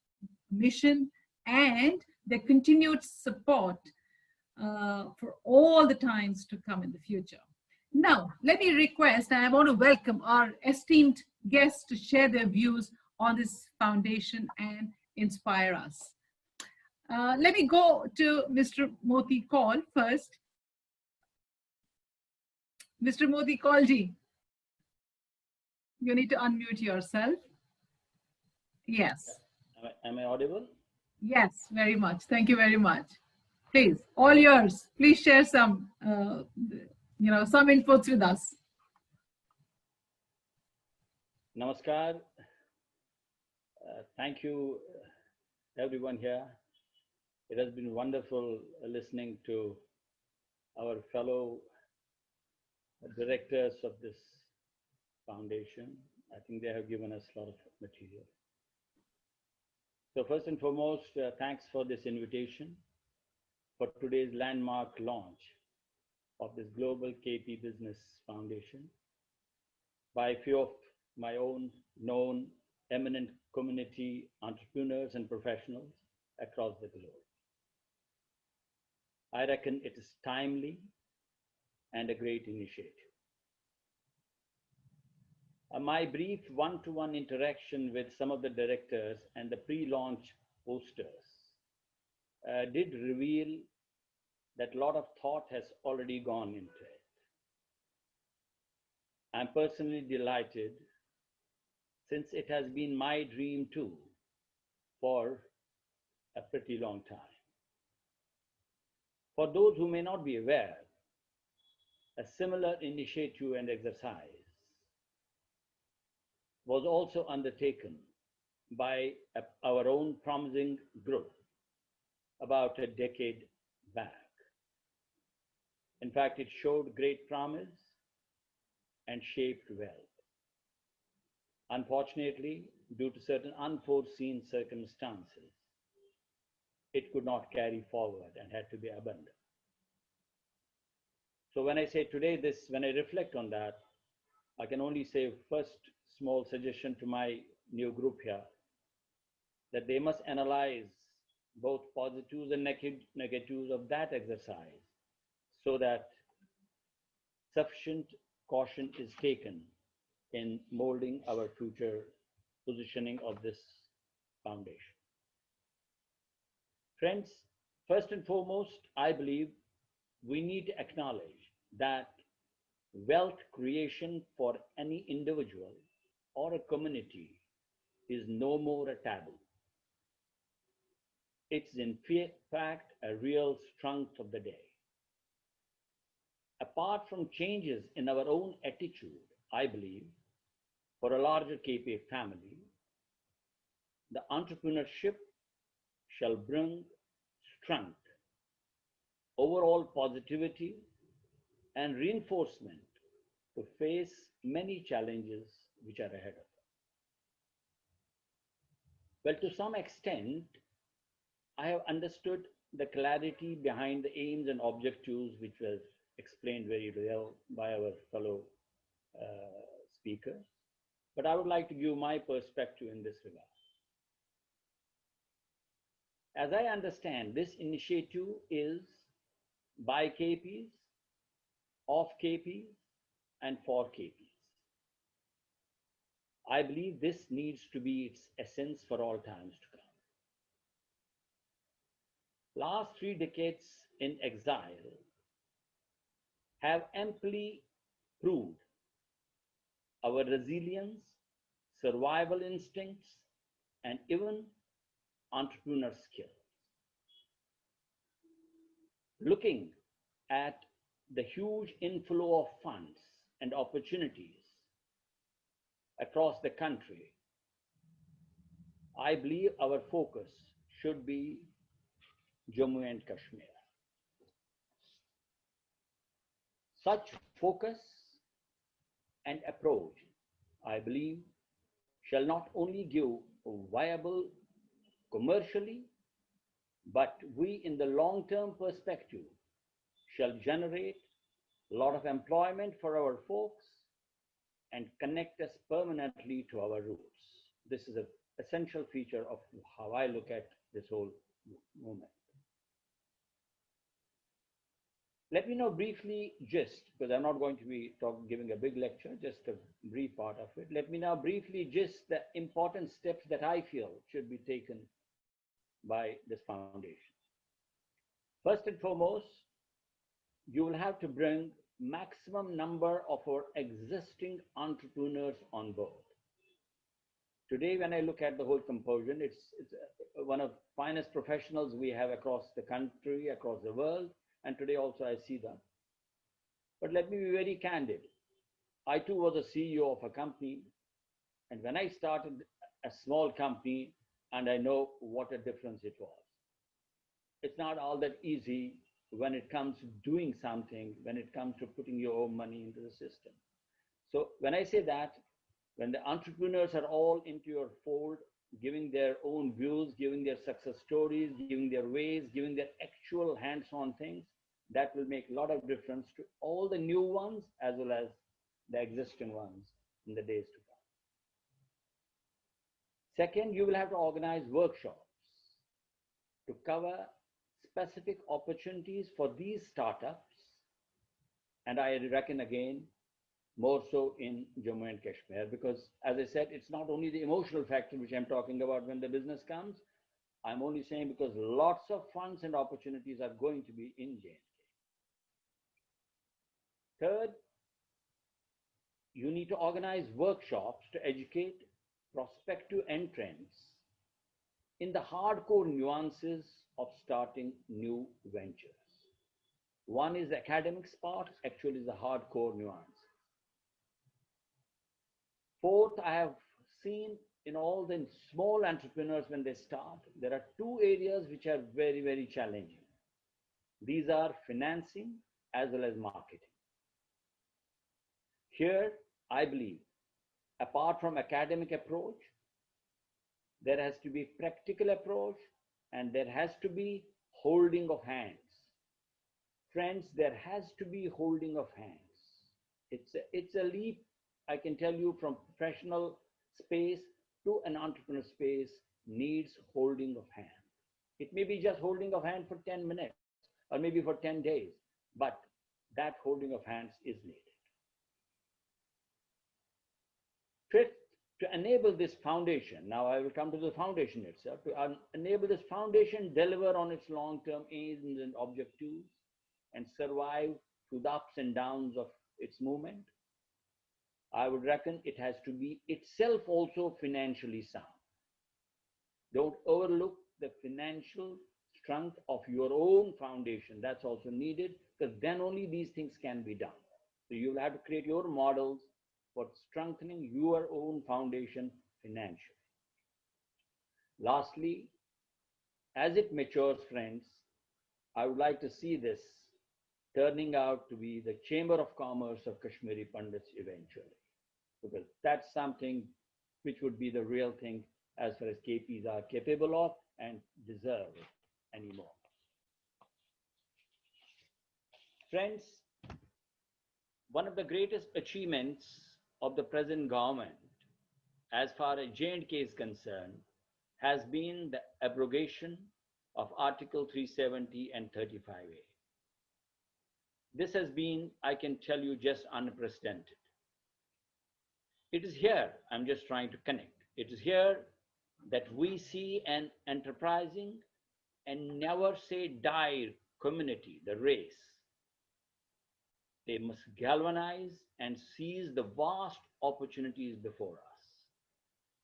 mission and their continued support for all the times to come in the future. Now, let me request, and I want to welcome our esteemed guests to share their views on this foundation and inspire us. Let me go to Mr. Moti Kaul first. Mr. Moti Kaulji, you need to unmute yourself. Yes. Am I audible? Yes, very much. Thank you very much. Please, all yours. Please share some, some inputs with us. Namaskar. Thank you, everyone here. It has been wonderful listening to our fellow directors of this foundation. I think they have given us a lot of material. So first and foremost, thanks for this invitation for today's landmark launch of this Global KP Business Foundation by a few of my own known eminent community entrepreneurs and professionals across the globe. I reckon it is timely and a great initiative. My brief one-to-one interaction with some of the directors and the pre-launch posters did reveal that a lot of thought has already gone into it. I'm personally delighted, since it has been my dream too for a pretty long time. For those who may not be aware, a similar initiative and exercise was also undertaken by our own promising group about a decade back. In fact, it showed great promise and shaped well. Unfortunately, due to certain unforeseen circumstances, it could not carry forward and had to be abandoned. So when I say today this, when I reflect on that, I can only say first small suggestion to my new group here, that they must analyze both positives and negatives of that exercise so that sufficient caution is taken in molding our future positioning of this foundation. Friends, first and foremost, I believe we need to acknowledge that wealth creation for any individual or a community is no more a taboo. It's in fact a real strength of the day. Apart from changes in our own attitude, I believe, for a larger KPA family, the entrepreneurship shall bring strength, overall positivity, and reinforcement to face many challenges which are ahead of us. Well, to some extent, I have understood the clarity behind the aims and objectives which was explained very well by our fellow speakers, but I would like to give my perspective in this regard. As I understand, this initiative is by KPs, of KPs, and for KPs. I believe this needs to be its essence for all times to come. Last 3 decades in exile have amply proved our resilience, survival instincts, and even entrepreneur skills. Looking at the huge inflow of funds and opportunities across the country, I believe our focus should be Jammu and Kashmir. Such focus and approach, I believe, shall not only give viable commercially, but we in the long-term perspective shall generate a lot of employment for our folks and connect us permanently to our roots. This is an essential feature of how I look at this whole movement. Let me now briefly because I'm not going to be giving a big lecture, just a brief part of it. Let me now briefly gist the important steps that I feel should be taken by this foundation. First and foremost, you will have to bring maximum number of our existing entrepreneurs on board. Today, when I look at the whole composition, it's one of the finest professionals we have across the country, across the world, and today also I see them. But let me be very candid. I too was a CEO of a company, and when I started a small company, and I know what a difference it was. It's not all that easy when it comes to doing something, when it comes to putting your own money into the system. So when I say that, when the entrepreneurs are all into your fold, giving their own views, giving their success stories, giving their ways, giving their actual hands-on things, that will make a lot of difference to all the new ones as well as the existing ones in the days to come. Second, you will have to organize workshops to cover specific opportunities for these startups. And I reckon again, more so in Jammu and Kashmir, because as I said, it's not only the emotional factor which I'm talking about when the business comes. I'm only saying because lots of funds and opportunities are going to be in J&K. Third, you need to organize workshops to educate prospective entrants in the hardcore nuances of starting new ventures. One is the academic part, actually is the hardcore nuance. Fourth, I have seen in all the small entrepreneurs when they start, there are two areas which are very, very challenging. These are financing as well as marketing. Here, I believe, apart from academic approach, there has to be practical approach and there has to be holding of hands. Friends, there has to be holding of hands. It's a leap, I can tell you, from professional space to an entrepreneur space needs holding of hand. It may be just holding of hand for 10 minutes or maybe for 10 days, but that holding of hands is needed. Fifth, to enable this foundation, now I will come to the foundation itself, to enable this foundation deliver on its long-term aims and objectives and survive through the ups and downs of its movement, I would reckon it has to be itself also financially sound. Don't overlook the financial strength of your own foundation. That's also needed, because then only these things can be done. So you will have to create your models for strengthening your own foundation financially. Lastly, as it matures, friends, I would like to see this turning out to be the Chamber of Commerce of Kashmiri Pandits eventually, because that's something which would be the real thing as far as KPs are capable of and deserve anymore. Friends, one of the greatest achievements of the present government as far as J&K is concerned has been the abrogation of Article 370 and 35A. This has been, I can tell you, just unprecedented. It is here, I'm just trying to connect. It is here that we see an enterprising and never say die community, the race. They must galvanize and seize the vast opportunities before us.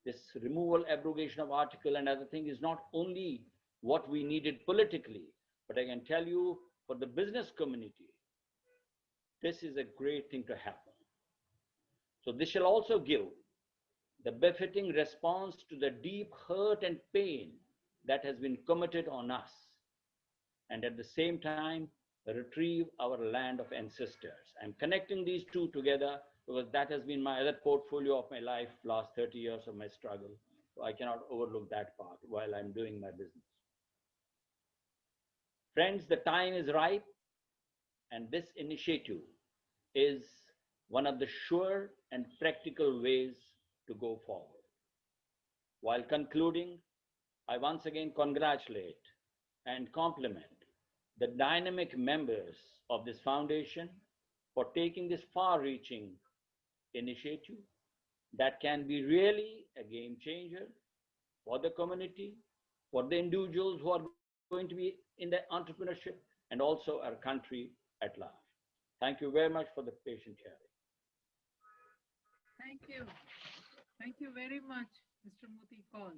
This removal, abrogation of article and other thing is not only what we needed politically, but I can tell you for the business community, this is a great thing to happen. So this shall also give the befitting response to the deep hurt and pain that has been committed on us, and at the same time, retrieve our land of ancestors. I'm connecting these two together because that has been my other portfolio of my life, last 30 years of my struggle. So I cannot overlook that part while I'm doing my business. Friends, the time is ripe, and this initiative is one of the sure and practical ways to go forward. While concluding, I once again congratulate and compliment the dynamic members of this foundation for taking this far-reaching initiative that can be really a game changer for the community, for the individuals who are going to be in the entrepreneurship, and also our country at large. Thank you very much for the patient hearing. Thank you. Thank you very much, Mr. Moti Kaul.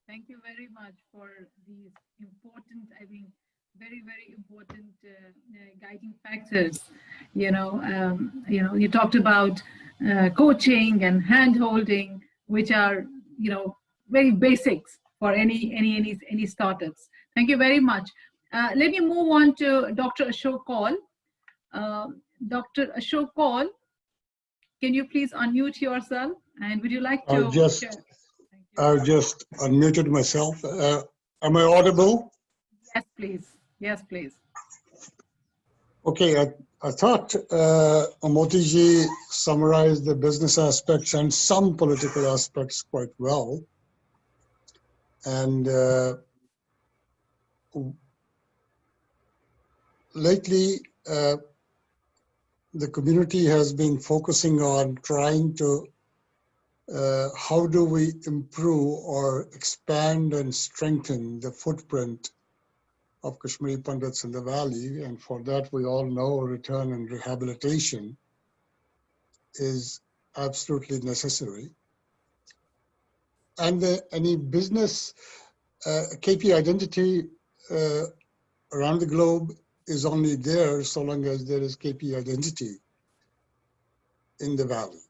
Thank you very much for these important, I think, very, very important guiding factors. You talked about coaching and hand-holding, which are, very basics for any startups. Thank you very much. Let me move on to Dr. Ashok Kaul. Dr. Ashok Kaul, can you please unmute yourself? And would you like to share? I just unmuted myself. Am I audible? Yes, please. Yes, please. Okay, I thought Motiji summarized the business aspects and some political aspects quite well. And lately, the community has been focusing on trying to how do we improve or expand and strengthen the footprint of Kashmiri Pandits in the valley, and for that we all know return and rehabilitation is absolutely necessary. And any business KP identity around the globe is only there so long as there is KP identity in the valley.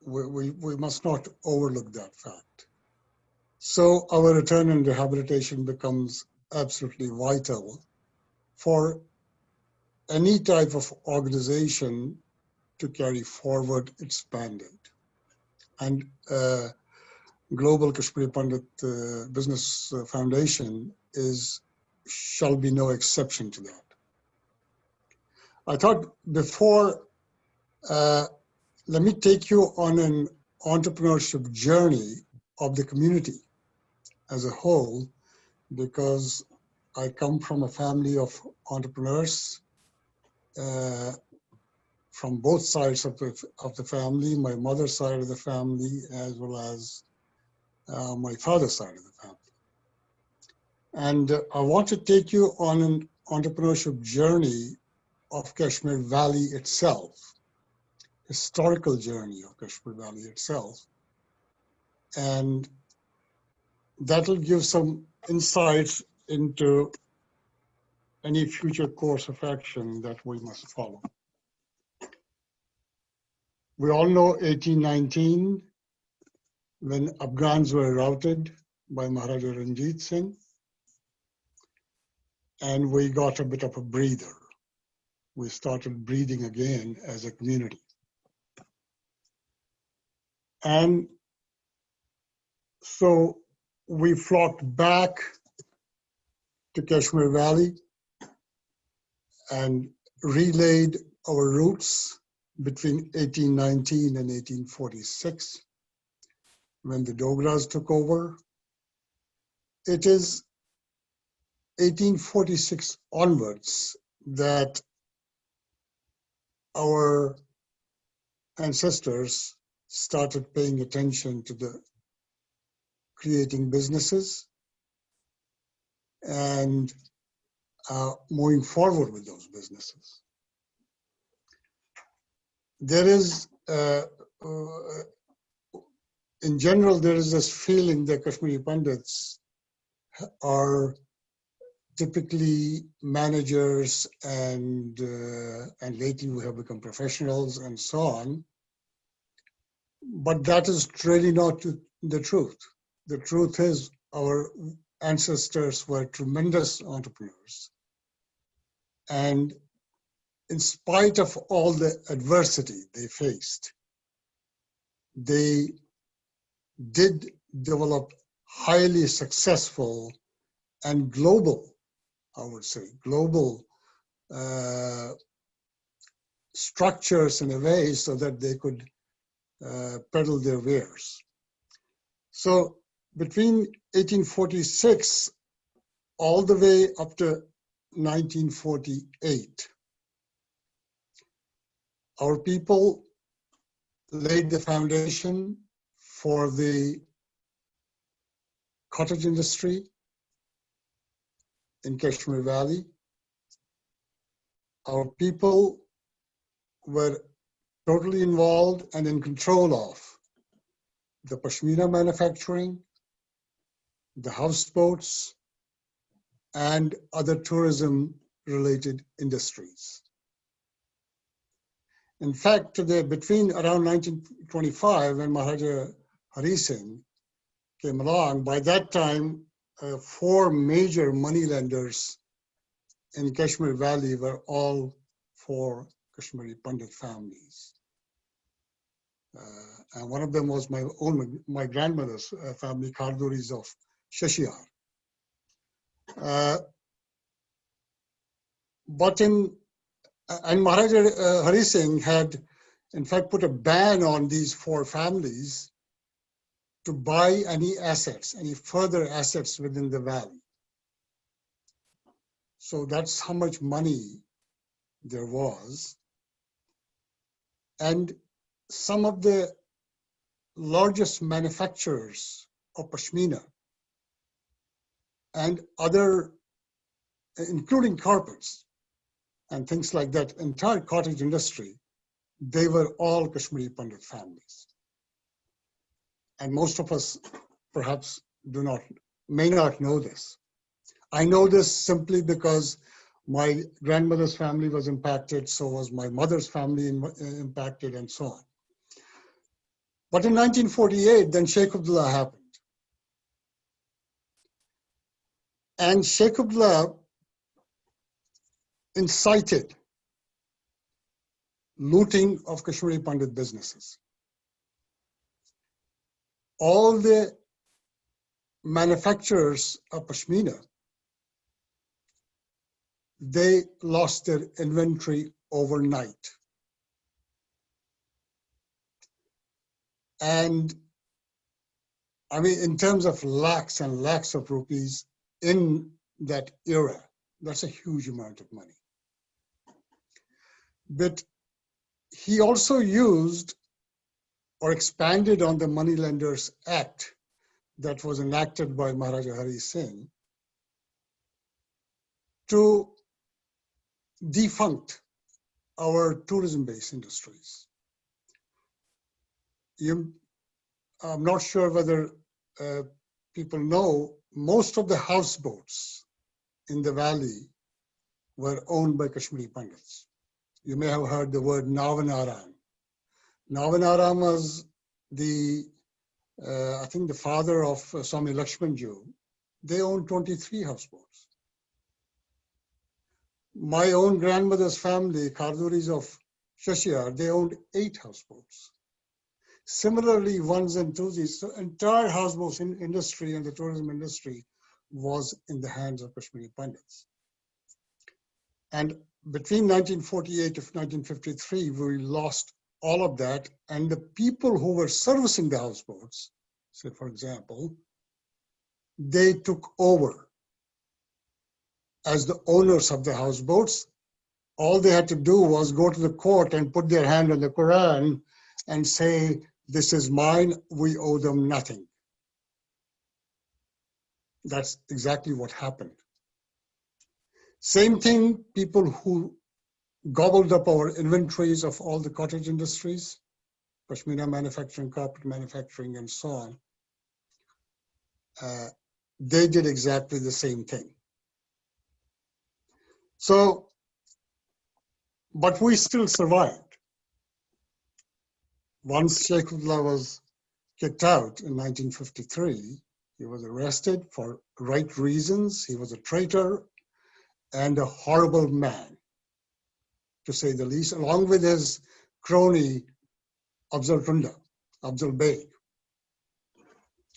We must not overlook that fact. So our return and rehabilitation becomes absolutely vital for any type of organization to carry forward its mandate. And Global Kashmiri Pandit Business Foundation shall be no exception to that. I thought before, let me take you on an entrepreneurship journey of the community as a whole, because I come from a family of entrepreneurs from both sides of the family, my mother's side of the family, as well as my father's side of the family. And I want to take you on an entrepreneurship journey of Kashmir Valley itself, historical journey of Kashmir Valley itself. And that'll give some insights into any future course of action that we must follow. We all know 1819, when Afghans were routed by Maharaja Ranjit Singh, and we got a bit of a breather. We started breathing again as a community. And so we flocked back to Kashmir Valley and relayed our roots between 1819 and 1846, when the Dogras took over. It is 1846 onwards that our ancestors started paying attention to the creating businesses and moving forward with those businesses. There is, in general, there is this feeling that Kashmiri Pandits are typically managers and lately we have become professionals and so on. But that is really not the truth. The truth is our ancestors were tremendous entrepreneurs. And in spite of all the adversity they faced, they did develop highly successful and global, I would say, global structures in a way so that they could peddle their wares. So between 1846 all the way up to 1948, our people laid the foundation for the cottage industry in Kashmir Valley. Our people were totally involved and in control of the pashmina manufacturing, the houseboats, and other tourism-related industries. In fact, between around 1925, when Maharaja Hari Singh came along, by that time, 4 major moneylenders in Kashmir Valley were all 4 Kashmiri Pandit families. And one of them was my grandmother's family, Karduris of Shashiyar. And Maharaja Hari Singh had, in fact, put a ban on these 4 families to buy any assets, any further assets within the valley. So that's how much money there was. And some of the largest manufacturers of pashmina and other, including carpets and things like that, entire cottage industry, they were all Kashmiri Pandit families. And most of us perhaps may not know this. I know this simply because my grandmother's family was impacted, so was my mother's family impacted, and so on. But in 1948, then Sheikh Abdullah happened. And Sheikh Abdullah incited looting of Kashmiri Pandit businesses. All the manufacturers of pashmina, they lost their inventory overnight. And I mean, in terms of lakhs and lakhs of rupees in that era, that's a huge amount of money. But he also used or expanded on the Moneylenders Act that was enacted by Maharaja Hari Singh to defunct our tourism-based industries. I'm not sure whether people know, most of the houseboats in the valley were owned by Kashmiri Pandits. You may have heard the word Navanaram. Navanaram was I think the father of Swami Lakshmanju. They owned 23 houseboats. My own grandmother's family, Karduris of Shashiyar, they owned 8 houseboats. Similarly, ones and twosies, so entire houseboats industry and the tourism industry was in the hands of Kashmiri Pandits. And between 1948 to 1953, we lost all of that. And the people who were servicing the houseboats, say for example, they took over as the owners of the houseboats. All they had to do was go to the court and put their hand on the Quran and say, this is mine, we owe them nothing. That's exactly what happened. Same thing, people who gobbled up our inventories of all the cottage industries, Pashmina manufacturing, carpet manufacturing, and so on. They did exactly the same thing. So, but we still survived. Once Sheikhullah was kicked out in 1953, he was arrested for right reasons. He was a traitor and a horrible man, to say the least, along with his crony, Afzal Tunda, Afzal Beg.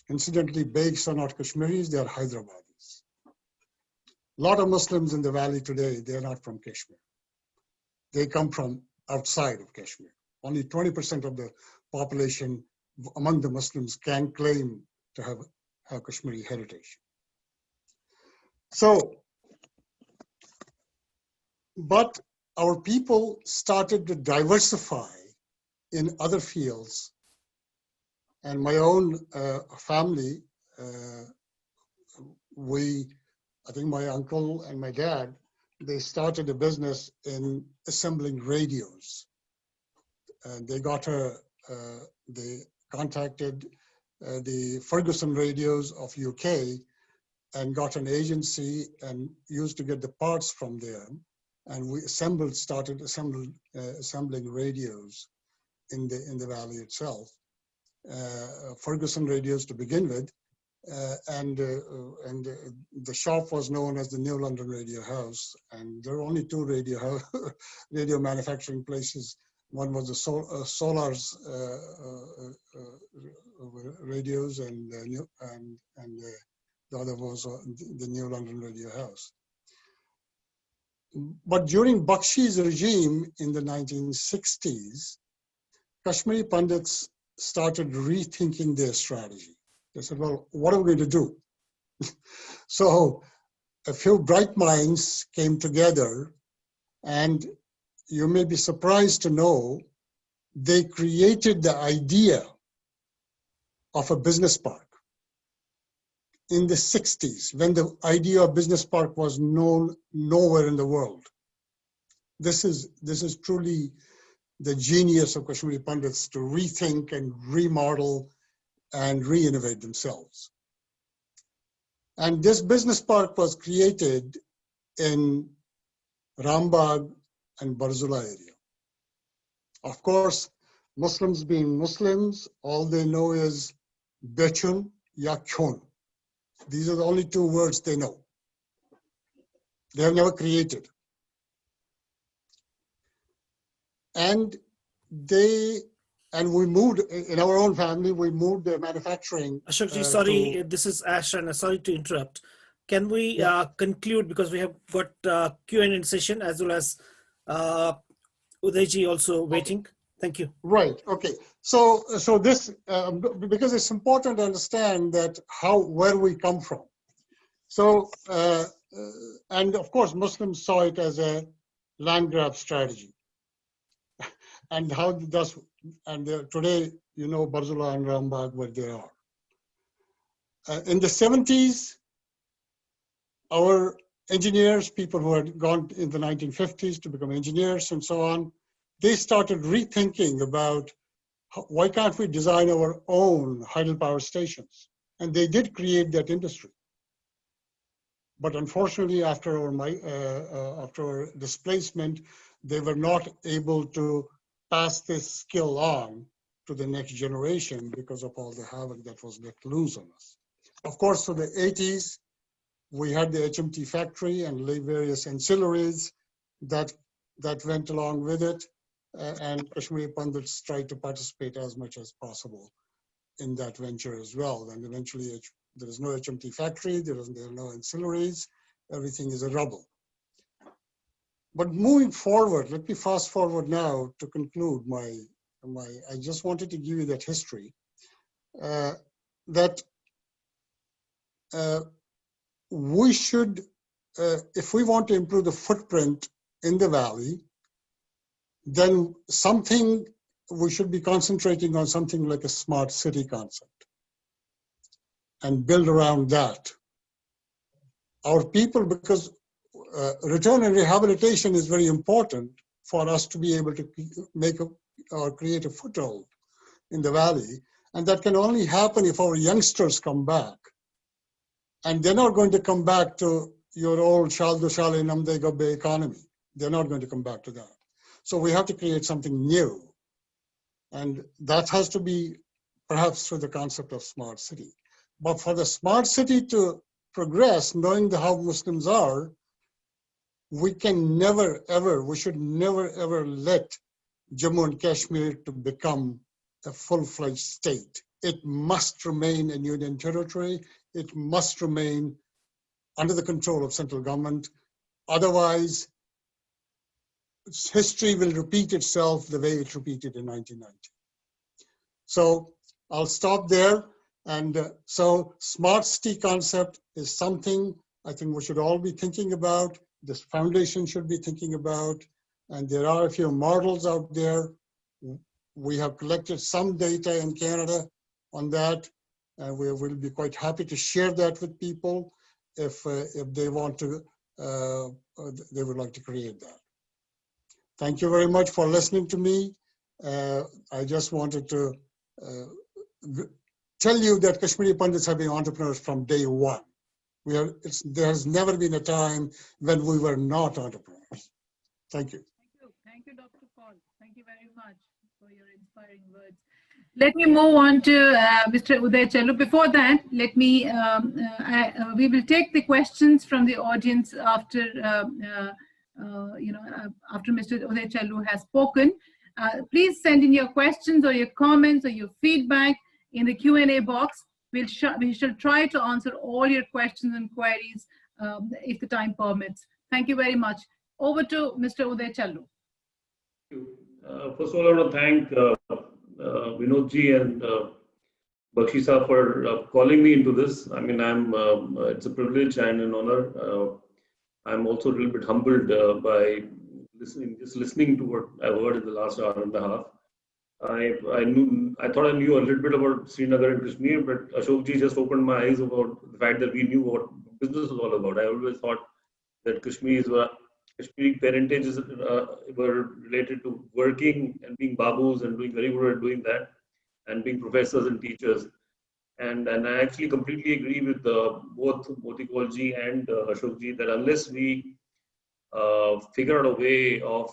Incidentally, Begs are not Kashmiris, they are Hyderabadis. A lot of Muslims in the valley today, they are not from Kashmir. They come from outside of Kashmir. Only 20% of the population among the Muslims can claim to have Kashmiri heritage. So, but our people started to diversify in other fields. And my own family, I think my uncle and my dad, they started a business in assembling radios. And they contacted the Ferguson radios of UK and got an agency and used to get the parts from there. And we started assembling radios in the valley itself. Ferguson radios to begin with, and the shop was known as the New London Radio House, and there were only two radio manufacturing places. One was the Solar's radios, and the other was the New London Radio House. But during Bakshi's regime in the 1960s, Kashmiri Pandits started rethinking their strategy. They said, well, what are we going to do? So a few bright minds came together, and you may be surprised to know they created the idea of a business park in the 60s, when the idea of business park was known nowhere in the world. This is truly the genius of Kashmiri Pandits, to rethink and remodel and re-innovate themselves. And this business park was created in Rambagh and Barzula area. Of course, Muslims being Muslims, all they know is Bechun ya Kyun. These are the only two words they know. They have never created. And we moved, in our own family, we moved the manufacturing. Ashokji, sorry, this is Ash, and sorry to interrupt. Can we conclude, because we have got Q&A session as well as Udayji also waiting. Okay. Thank you. Right, okay. So this, because it's important to understand that where we come from. So, and of course, Muslims saw it as a land grab strategy. And today, you know, Barzula and Rambagh, where they are. In the 70s, our engineers, people who had gone in the 1950s to become engineers and so on, they started rethinking about why can't we design our own hydropower stations? And they did create that industry. But unfortunately, after our displacement, they were not able to pass this skill on to the next generation because of all the havoc that was let loose on us. Of course, for the 80s, we had the HMT factory and various ancillaries that went along with it. And Kashmiri Pandits tried to participate as much as possible in that venture as well. And eventually, there is no HMT factory, there are no ancillaries, everything is a rubble. But moving forward, let me fast forward now to conclude I just wanted to give you that history, that we should, if we want to improve the footprint in the valley, then we should be concentrating on something like a smart city concept and build around that. Our people, because return and rehabilitation is very important for us to be able to make or create a foothold in the valley. And that can only happen if our youngsters come back. And they're not going to come back to your old Shaldo Shale Namde Gabbe economy. They're not going to come back to that. So we have to create something new. And that has to be perhaps through the concept of smart city. But for the smart city to progress, knowing how Muslims are, we can never, ever, we should never, ever let Jammu and Kashmir to become a full-fledged state. It must remain a union territory. It must remain under the control of central government. Otherwise, history will repeat itself the way it repeated in 1990. So I'll stop there. And so smart city concept is something I think we should all be thinking about. This foundation should be thinking about. And there are a few models out there. We have collected some data in Canada on that. And we will be quite happy to share that with people if they want to, they would like to create that. Thank you very much for listening to me. I just wanted to tell you that Kashmiri Pandits have been entrepreneurs from day one. There has never been a time when we were not entrepreneurs. Thank you. Thank you, Dr. Paul. Thank you very much for your inspiring words. Let me move on to Mr. Uday Challu. Before that, let me, we will take the questions from the audience after, after Mr. Uday Challu has spoken. Please send in your questions or your comments or your feedback in the Q&A box. We shall try to answer all your questions and queries if the time permits. Thank you very much. Over to Mr. Uday Challu. First of all, I want to thank Vinodji and Bakshisa for calling me into this. I mean, it's a privilege and an honor. I'm also a little bit humbled by listening to what I've heard in the last hour and a half. I thought I knew a little bit about Srinagar and Kashmir, but Ashokji just opened my eyes about the fact that we knew what business was all about. I always thought that Kashmiri parentages were related to working and being babus and doing very good at doing that and being professors and teachers. And I actually completely agree with both Motikolji and Ashokji that unless we figure out a way of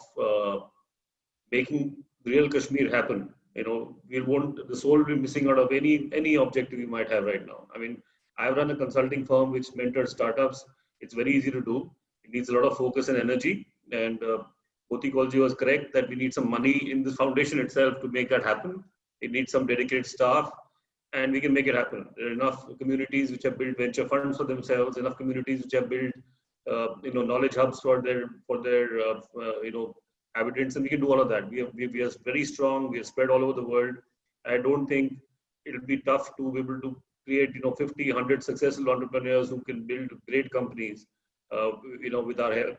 making real Kashmir happen, the soul will be missing out of any objective we might have right now. I mean, I've run a consulting firm which mentors startups. It's very easy to do. It needs a lot of focus and energy. And Motikolji was correct that we need some money in this foundation itself to make that happen. It needs some dedicated staff, and we can make it happen. There are enough communities which have built venture funds for themselves, enough communities which have built knowledge hubs for their habitants, and we can do all of that. We are very strong. We are spread all over the world. I don't think it'll be tough to be able to create 50, 100 successful entrepreneurs who can build great companies with our help.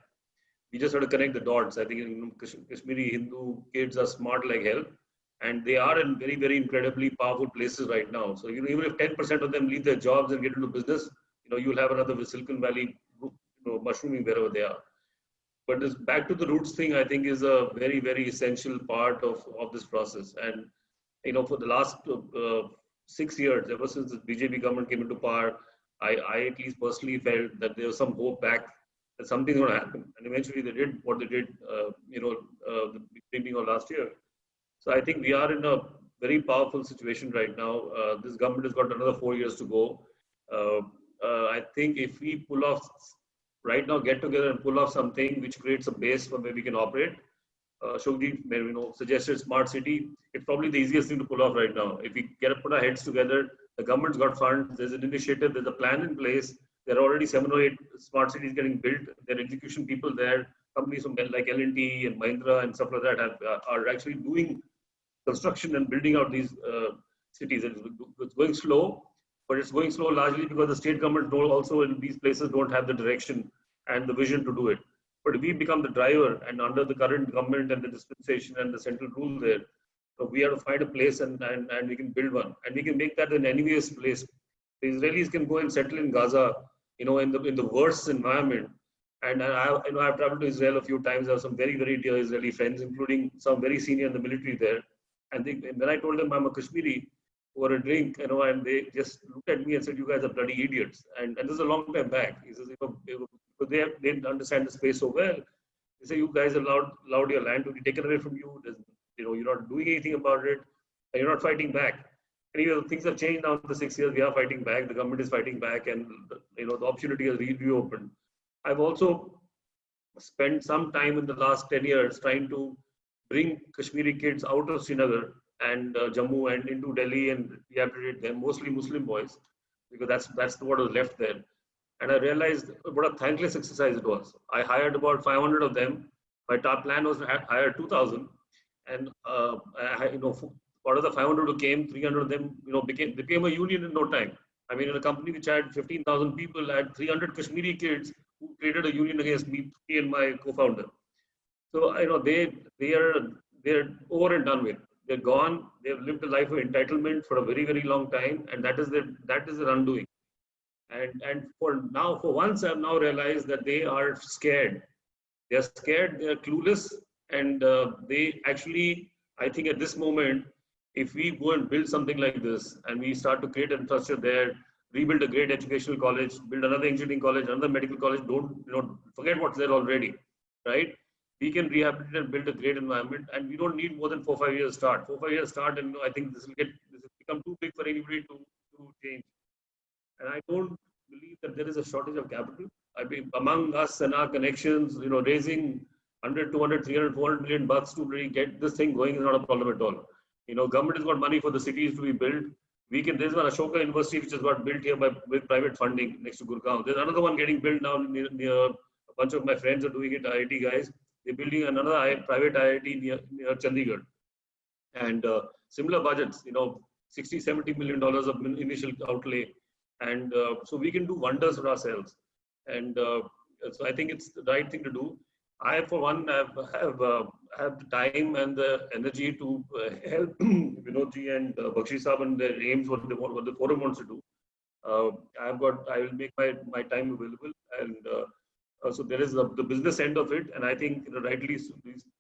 We just have to connect the dots. I think Kashmiri Hindu kids are smart like hell, and they are in very, very incredibly powerful places right now. So even if 10% of them leave their jobs and get into business, you'll have another Silicon Valley mushrooming wherever they are. But this back to the roots thing, I think, is a very, very essential part of this process. And for the last 6 years, ever since the BJP government came into power, I at least personally felt that there was some hope back that something's going to happen. And eventually they did what they did, the beginning of last year. So I think we are in a very powerful situation right now. This government has got another 4 years to go. I think if we pull off right now, get together and pull off something which creates a base from where we can operate. Shokji suggested smart city. It's probably the easiest thing to pull off right now. If we put our heads together, the government's got funds, there's an initiative, there's a plan in place. There are already 7 or 8 smart cities getting built. There are execution people there. Companies from like L&T and Mahindra and stuff like that are actually doing construction and building out these cities. It's going slow, but it's going slow largely because the state government also in these places don't have the direction and the vision to do it. But if we become the driver, and under the current government and the dispensation and the central rule there, we have to find a place and we can build one. And we can make that an enemy's place. The Israelis can go and settle in Gaza, in the worst environment. And I've traveled to Israel a few times. I have some very, very dear Israeli friends, including some very senior in the military there. And when I told them I'm a Kashmiri over a drink, and they just looked at me and said, "You guys are bloody idiots." And this is a long time back. He says, they didn't understand the space so well. They say, "You guys allowed your land to be taken away from you. You're not doing anything about it, and you're not fighting back." Anyway, things have changed now in the 6 years. We are fighting back. The government is fighting back, and the opportunity has reopened. I've also spent some time in the last 10 years trying to bring Kashmiri kids out of Srinagar and Jammu and into Delhi and rehabilitate them, mostly Muslim boys, because that's what was left there. And I realized what a thankless exercise it was. I hired about 500 of them. My top plan was to hire 2,000, and out of the 500 who came, 300 of them, became a union in no time. I mean, in a company which had 15,000 people, I had 300 Kashmiri kids who created a union against me and my co-founder. So they're over and done with. They're gone. They've lived a life of entitlement for a very, very long time, and that is their undoing. And for once, I've now realized that they are scared. They're scared. They're clueless, and they actually, I think, at this moment, if we go and build something like this, and we start to create infrastructure there, rebuild a great educational college, build another engineering college, another medical college, don't forget what's there already, right? We can rehabilitate and build a great environment, and we don't need more than 4 or 5 years start. 4 or 5 years start, and I think this will become too big for anybody to change. And I don't believe that there is a shortage of capital. I mean, among us and our connections, raising 100, 200, 300, 400 million bucks to really get this thing going is not a problem at all. Government has got money for the cities to be built. There's one Ashoka University which has got built here with private funding next to Gurgaon. There's another one getting built now near a bunch of my friends are doing it, IIT guys. They're building another private IIT near Chandigarh. And similar budgets, 60, $70 million of initial outlay. And so we can do wonders for ourselves. And so I think it's the right thing to do. I, for one, have the time and the energy to help Vinodji and Bakshi Saab and their aims, what the forum wants to do. I will make my time available, and so there is the business end of it, and I think rightly these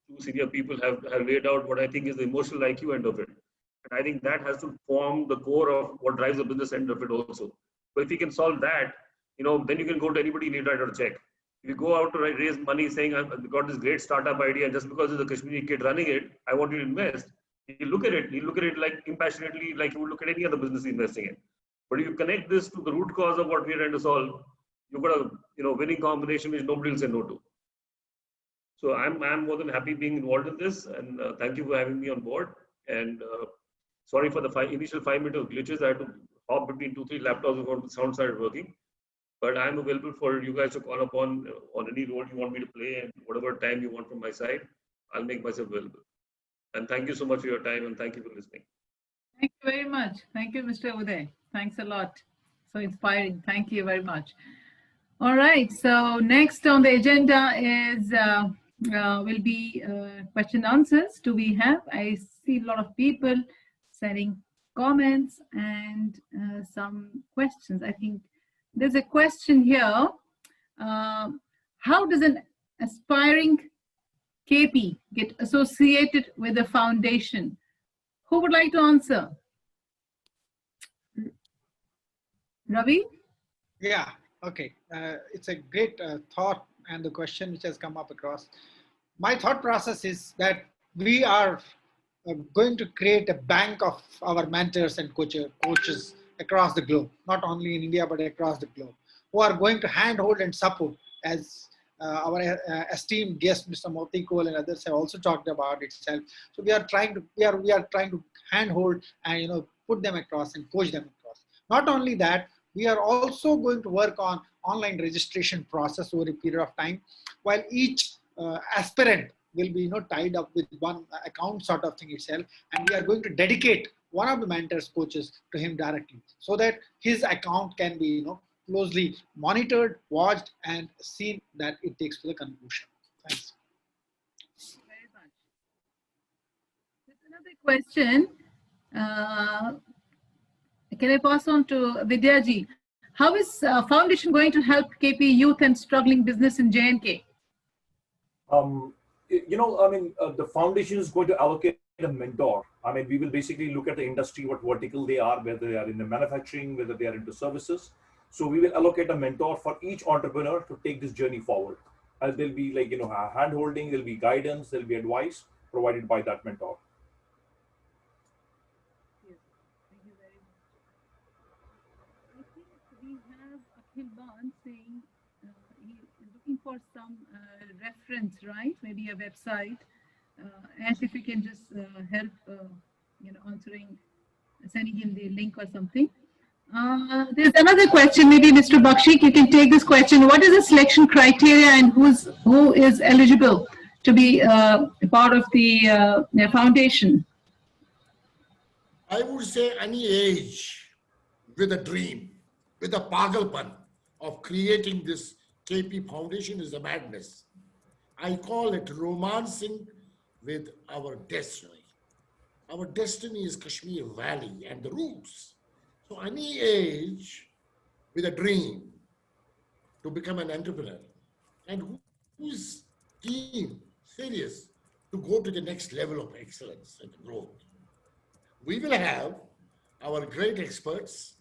two senior people have laid out what I think is the emotional IQ end of it, and I think that has to form the core of what drives the business end of it also. So if you can solve that, then you can go to anybody and you write out a check. If you go out to raise money saying, I've got this great startup idea, and just because there's a Kashmiri kid running it, I want you to invest. You look at it like compassionately, like you would look at any other business investing in. But if you connect this to the root cause of what we're trying to solve, you've got a winning combination which nobody will say no to. So I'm more than happy being involved in this, and thank you for having me on board. And sorry for the initial 5 minutes of glitches. I had to hop between 2-3 laptops before the sound started working. But I'm available for you guys to call upon on any role you want me to play, and whatever time you want from my side, I'll make myself available. And thank you so much for your time, and thank you for listening. Thank you very much. Thank you, Mr. Uday. Thanks a lot. So inspiring. Thank you very much. All right. So next on the agenda is will be question and answers. Do we have? I see a lot of people sending comments and some questions. I think there's a question here. How does an aspiring KP get associated with a foundation? Who would like to answer? Ravi? Yeah, okay. It's a great thought and the question which has come up across. My thought process is that we are going to create a bank of our mentors and coaches across the globe, not only in India, but across the globe, who are going to handhold and support, as our esteemed guest, Mr. Motikol and others have also talked about itself. So we are trying to handhold and put them across and coach them across. Not only that, we are also going to work on online registration process over a period of time, while each aspirant will be tied up with one account sort of thing itself, and we are going to dedicate one of the mentors coaches to him directly, so that his account can be closely monitored, watched, and seen that it takes to the conclusion. Thanks. Very much. There's another question. Can I pass on to Vidyaji? How is foundation going to help KP youth and struggling business in J&K? The foundation is going to allocate a mentor. I mean, we will basically look at the industry, what vertical they are, whether they are in the manufacturing, whether they are into services. So we will allocate a mentor for each entrepreneur to take this journey forward. And there'll be hand holding, there'll be guidance, there'll be advice provided by that mentor. Yes, thank you very much. I think we have Akhil Bhan saying he is looking for some reference, right? Maybe a website. And if you can just help, answering, sending him the link or something. There's another question, maybe Mr. Bakshi, you can take this question. What is the selection criteria and who is eligible to be part of the foundation? I would say any age with a dream, with a pagalpan of creating this KP Foundation is a madness. I call it romancing with our destiny. Our destiny is Kashmir Valley and the roots. So any age with a dream to become an entrepreneur and who is keen, serious to go to the next level of excellence and growth. We will have our great experts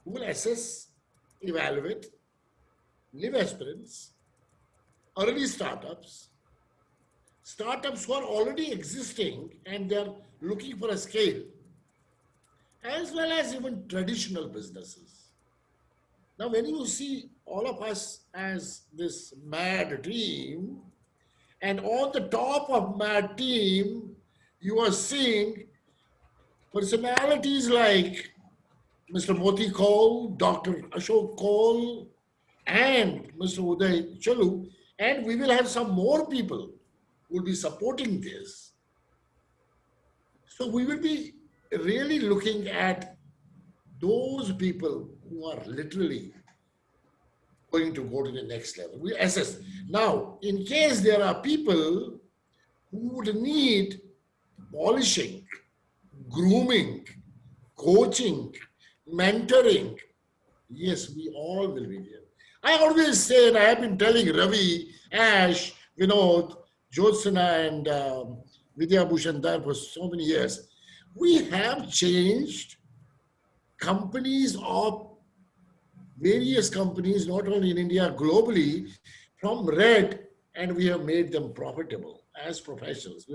who will assess, evaluate, new aspirants, early startups who are already existing and they're looking for a scale, as well as even traditional businesses. Now, when you see all of us as this mad team, and on the top of mad team, you are seeing personalities like Mr. Moti Kaul, Dr. Ashok Kaul, and Mr. Uday Chalu, and we will have some more people who will be supporting this. So we will be really looking at those people who are literally going to go to the next level. We assess. Now, in case there are people who would need polishing, grooming, coaching, mentoring, yes, we all will be there. I always say, and I have been telling Ravi, Ash, Vinod, Jyotsana, and Vidya Bhushan for so many years, we have changed companies of various companies, not only in India, globally, from red, and we have made them profitable as professionals.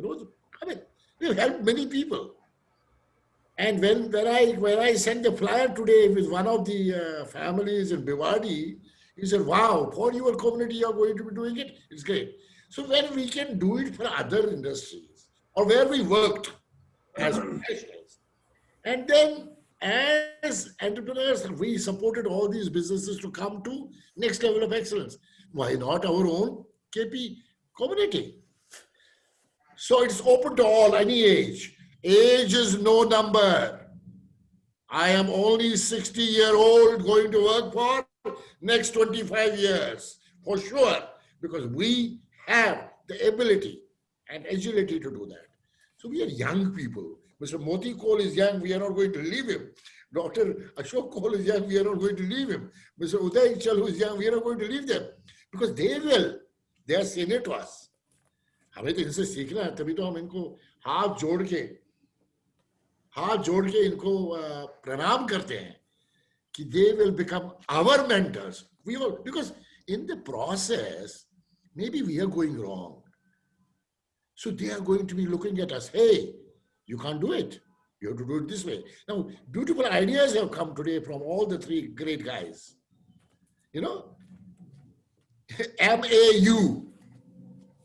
We've helped many people. And when I sent the flyer today with one of the families in Bhiwadi, he said, wow, for your community, you're going to be doing it. It's great. So when we can do it for other industries or where we worked as professionals, and then as entrepreneurs, we supported all these businesses to come to next level of excellence. Why not our own KP community? So it's open to all, any age. Age is no number. I am only 60-year-old going to work for next 25 years, for sure, because we have the ability and agility to do that. So we are young people. Mr. Moti Kaul is young, we are not going to leave him. Dr. Ashok Kaul is young, we are not going to leave him. Mr. Uday Chalu is young, we are not going to leave them. Because they are saying it to us. हमें तो इनसे सीखना है, तभी तो हम इनको हाथ जोड़ के इनको प्रणाम करते हैं कि they will become our mentors. We will, because in the process, maybe we are going wrong. So they are going to be looking at us, hey, you can't do it. You have to do it this way. Now, beautiful ideas have come today from all the three great guys. MAU,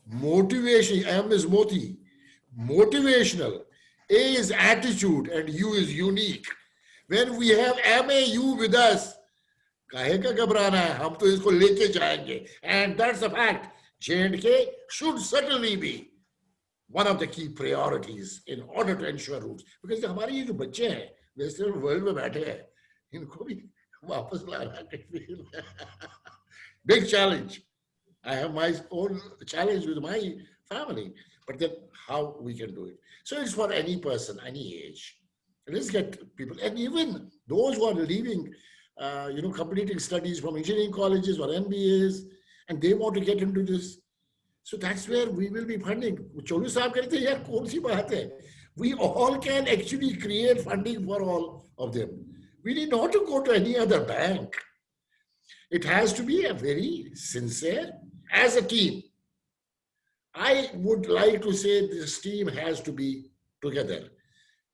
motivation, M is Moti, motivational, A is attitude, and U is unique. When we have MAU with us, काहे का घबराना है, हम तो इसको लेके जाएंगे. And that's a fact. J&K should certainly be one of the key priorities in order to ensure roots. Because हमारे ये जो बच्चे हैं, western world में बैठे हैं, इनको भी वापस लाना कश्मीर में. Big challenge. I have my own challenge with my family, but then how we can do it. So it's for any person, any age. Let's get people, and even those who are leaving completing studies from engineering colleges or MBAs, and they want to get into this. So that's where we will be funding. Cholu sahab kehte hain, yaar kaun si baat hai? We all can actually create funding for all of them. We need not to go to any other bank. It has to be a very sincere, as a team. I would like to say this team has to be together.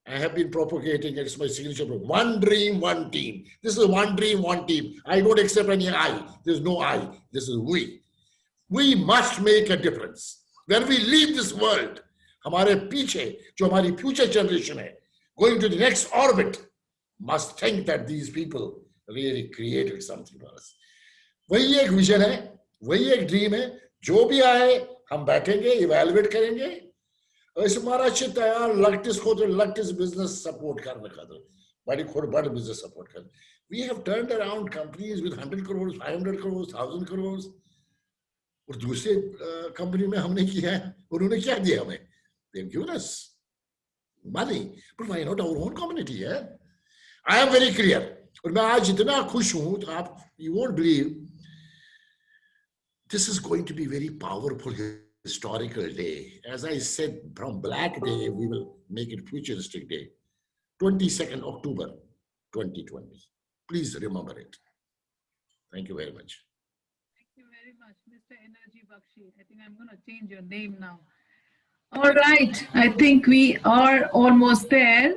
I have been propagating, it's my signature, one dream, one team. This is one dream, one team. I don't accept any I. There's no I. This is we. We must make a difference. When we leave this world, हमारे पीछे जो हमारी future generation है, going to the next orbit, must think that these people really created something for us. वही एक vision है, वही एक ड्रीम है. जो भी आए हम बैठेंगे, इवैल्यूएट करेंगे. ऐसे हमारा चित यार लक्टिस को तो लक्टिस बिजनेस सपोर्ट करने का तो बड़ी बड़ी बिजनेस सपोर्ट कर. We have turned around companies with 100 crores, 500 crores, 1000 crores. और दूसरे कंपनी में हमने किया है, उन्होंने क्या दिया हमें? They've given us money, but why not our own community? I am very clear. और मैं आज इतना खुश हूँ तो आप you won't believe. This is going to be very powerful historical day. As I said, from Black Day, we will make it Futuristic Day. 22nd October 2020. Please remember it. Thank you very much. Thank you very much, Mr. Energy Bakshi. I think I'm going to change your name now. All right. I think we are almost there.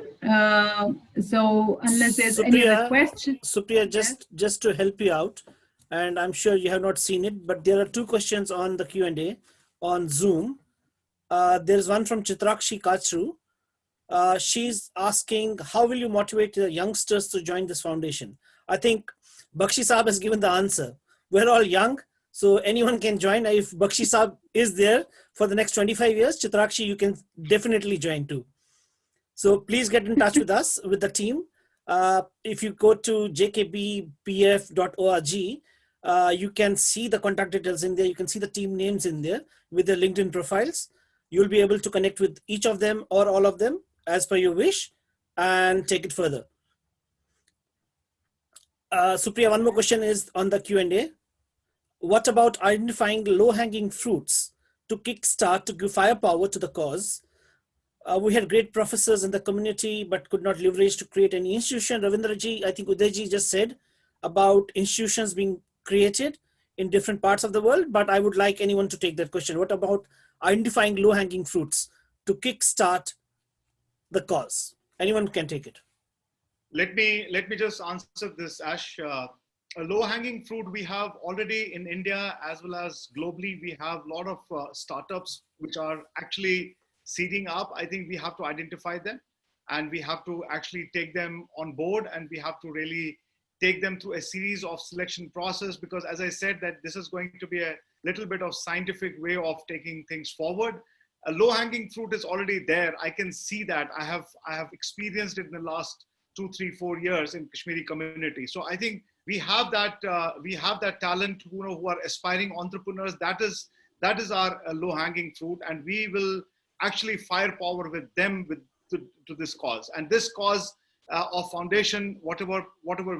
So unless there's any other question. Supriya, just to help you out, and I'm sure you have not seen it, but there are two questions on the Q&A on Zoom. There's one from Chitrakshi Kachru. She's asking, how will you motivate the youngsters to join this foundation? I think Bakshi Saab has given the answer. We're all young, so anyone can join. If Bakshi Saab is there for the next 25 years, Chitrakshi, you can definitely join too. So please get in touch with us, with the team. If you go to jkpbf.org, you can see the contact details in there. You can see the team names in there with their LinkedIn profiles. You'll be able to connect with each of them or all of them as per your wish and take it further. Supriya, one more question is on the Q&A. What about identifying low-hanging fruits to kickstart, to give firepower to the cause? We had great professors in the community, but could not leverage to create any institution. Ravindraji, I think Udayji just said about institutions being created in different parts of the world, but I would like anyone to take that question. What about identifying low-hanging fruits to kickstart the cause? Anyone can take it. Let me just answer this, Ash. A low-hanging fruit we have already in India as well as globally. We have a lot of startups which are actually seeding up. I think we have to identify them and we have to actually take them on board, and we have to really take them through a series of selection process, because as I said, that this is going to be a little bit of scientific way of taking things forward. A low-hanging fruit is already there. I can see that. I have experienced it in the last 2, 3, 4 years in Kashmiri community. So I think we have that talent, who are aspiring entrepreneurs. That is our low-hanging fruit, and we will actually firepower with them to this cause. And this cause of foundation, whatever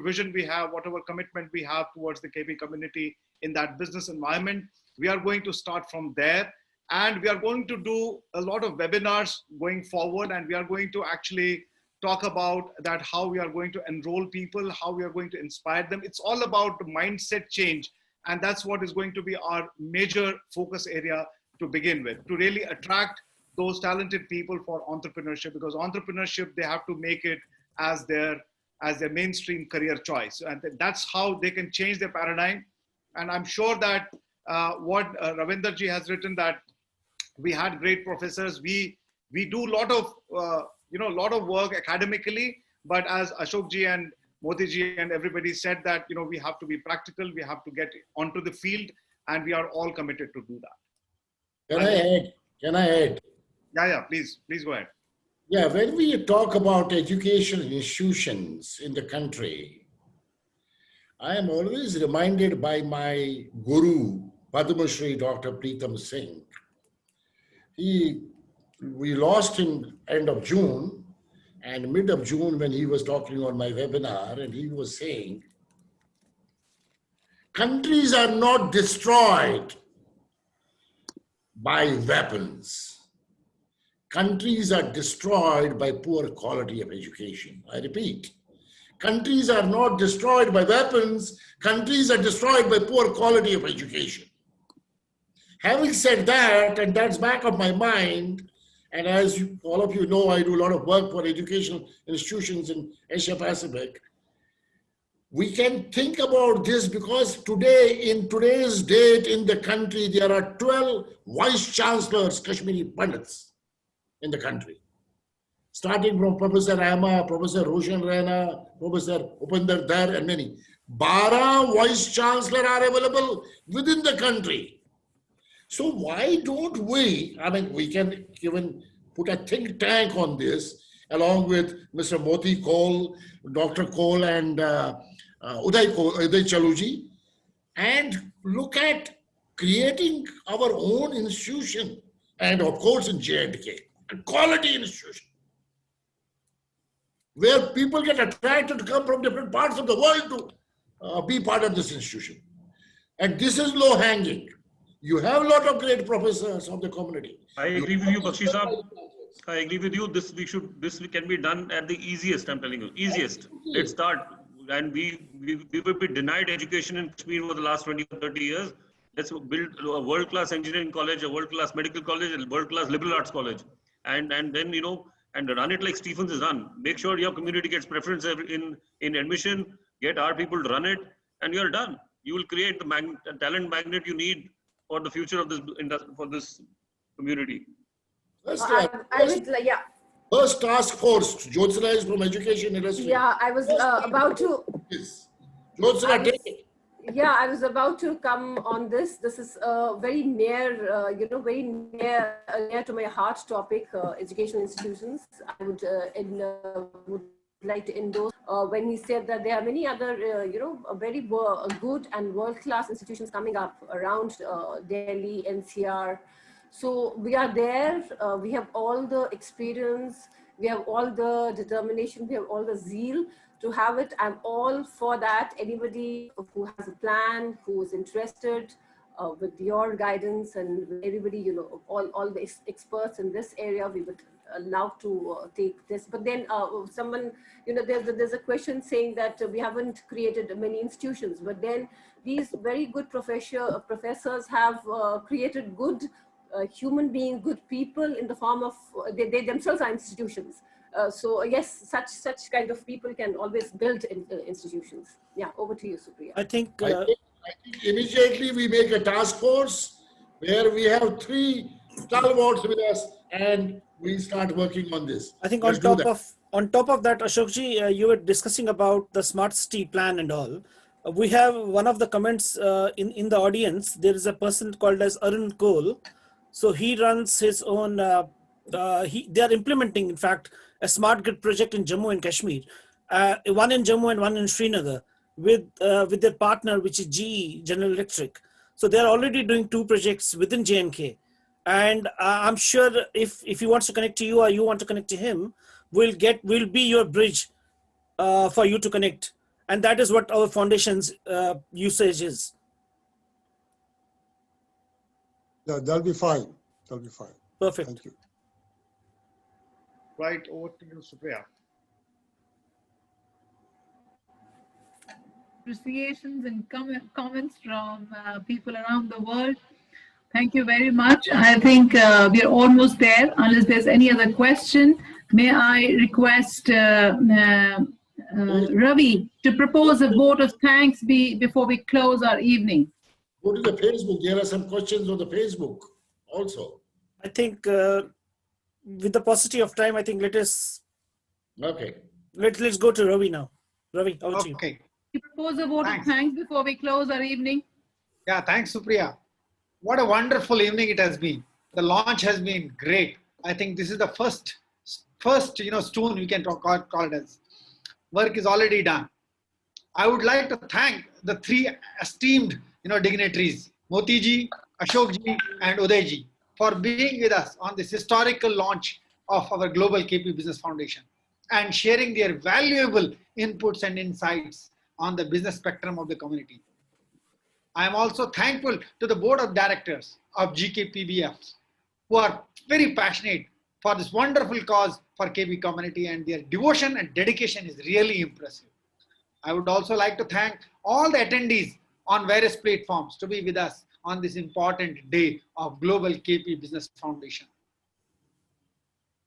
vision we have, whatever commitment we have towards the KP community in that business environment, we are going to start from there. And we are going to do a lot of webinars going forward, and we are going to actually talk about that, how we are going to enroll people, how we are going to inspire them. It's all about the mindset change. And that's what is going to be our major focus area to begin with, to really attract those talented people for entrepreneurship, because entrepreneurship, they have to make it as their mainstream career choice. And that's how they can change their paradigm. And I'm sure that what Ravinderji has written, that we had great professors. We do a lot of work academically, but as Ashokji and Motiji and everybody said that, we have to be practical, we have to get onto the field, and we are all committed to do that. Can I add? Yeah, please go ahead. Yeah, when we talk about educational institutions in the country, I am always reminded by my guru, Padma Shri Dr. Pritam Singh. We lost him end of June, and mid of June when he was talking on my webinar, and he was saying countries are not destroyed by weapons. Countries are destroyed by poor quality of education. I repeat, countries are not destroyed by weapons. Countries are destroyed by poor quality of education. Having said that, and that's back of my mind, and as all of you know, I do a lot of work for educational institutions in Asia Pacific. We can think about this because today, in today's date in the country, there are 12 vice chancellors, Kashmiri Pandits, in the country. Starting from Professor Rama, Professor Roshan Rana, Professor Upinder Dar, and many. 12 vice chancellors are available within the country. So why don't we, I mean, we can even put a think tank on this, along with Mr. Moti Kaul, Dr. Kaul, and Uday Chaluji, and look at creating our own institution, and of course in J&K, a quality institution, where people get attracted to come from different parts of the world to be part of this institution. And this is low hanging. You have a lot of great professors of the community. I agree with you, Bakshi Saab. I agree with you. This can be done at the easiest. I'm telling you, easiest. Let's start. And we will be denied education in Kashmir over the last 20 or 30 years. Let's build a world-class engineering college, a world-class medical college, a world-class liberal arts college, and then and run it like Stephens is run. Make sure your community gets preference in admission. Get our people to run it, and you're done. You will create the talent magnet you need for the future of this for this community. First task force, Jyotsna is from education industry. Yeah, I was about to. Jyotsna, take it. Yeah, I was about to come on this. This is very near, very near to my heart topic, educational institutions. I would like to endorse when he said that there are many other, very good and world-class institutions coming up around Delhi, NCR. So we are there. We have all the experience. We have all the determination. We have all the zeal to have it. I'm all for that. Anybody who has a plan, who is interested, with your guidance and everybody, all the experts in this area, we would love to take this. But then someone, there's a question saying that we haven't created many institutions, but then these very good professors have created good human beings, good people in the form of, they themselves are institutions. So yes, such kind of people can always build institutions. Yeah, over to you, Supriya. I think immediately we make a task force where we have 3 stalwarts with us and we start working on this. I think on top of that, Ashokji, you were discussing about the smart city plan and all. We have one of the comments in the audience. There is a person called as Arun Kaul. So he runs his own, they are implementing, in fact, a smart grid project in Jammu and Kashmir, one in Jammu and one in Srinagar with their partner, which is GE, General Electric. So they're already doing 2 projects within J&K. And I'm sure if he wants to connect to you or you want to connect to him, we'll be your bridge for you to connect. And that is what our foundation's usage is. Yeah, that'll be fine. That'll be fine. Perfect. Thank you. Right, over to you, Supriya. Appreciations and comments from people around the world. Thank you very much. I think we are almost there. Unless there's any other question, may I request Ravi to propose a vote of thanks before we close our evening. Go to the Facebook. There are some questions on the Facebook also. I think with the paucity of time, I think let's go to Ravi now. Ravi, over to you. Okay. You propose a vote of thanks before we close our evening. Yeah, thanks, Supriya. What a wonderful evening it has been. The launch has been great. I think this is the first stone we can call it as. Work is already done. I would like to thank the 3 esteemed dignitaries, Moti ji, Ashok ji, and Uday ji, for being with us on this historical launch of our Global KP Business Foundation and sharing their valuable inputs and insights on the business spectrum of the community. I am also thankful to the board of directors of GKPBF who are very passionate for this wonderful cause for KB community, and their devotion and dedication is really impressive. I would also like to thank all the attendees on various platforms to be with us on this important day of Global KP Business Foundation.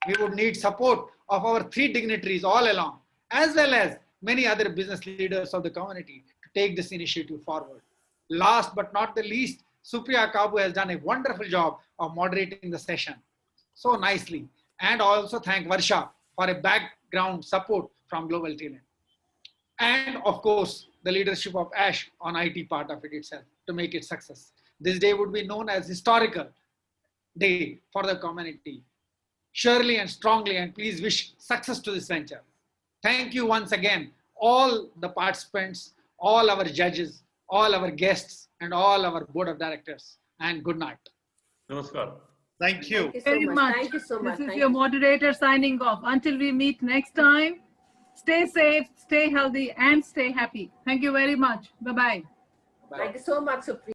We would need support of our 3 dignitaries all along, as well as many other business leaders of the community to take this initiative forward. Last but not the least, Supriya Kabu has done a wonderful job of moderating the session so nicely. And I also thank Varsha for a background support from Global Talent. And of course, the leadership of Ash on IT part of it itself to make it success. This day would be known as historical day for the community. Surely and strongly, and please wish success to this venture. Thank you once again, all the participants, all our judges, all our guests, and all our board of directors. And good night. Namaskar. Thank you. Thank you so Very much. much. Thank you so much. This is Thank your you. moderator signing off. Until we meet next time, stay safe, stay healthy, and stay happy. Thank you very much. Bye-bye. Bye. Thank you so much, Supriya.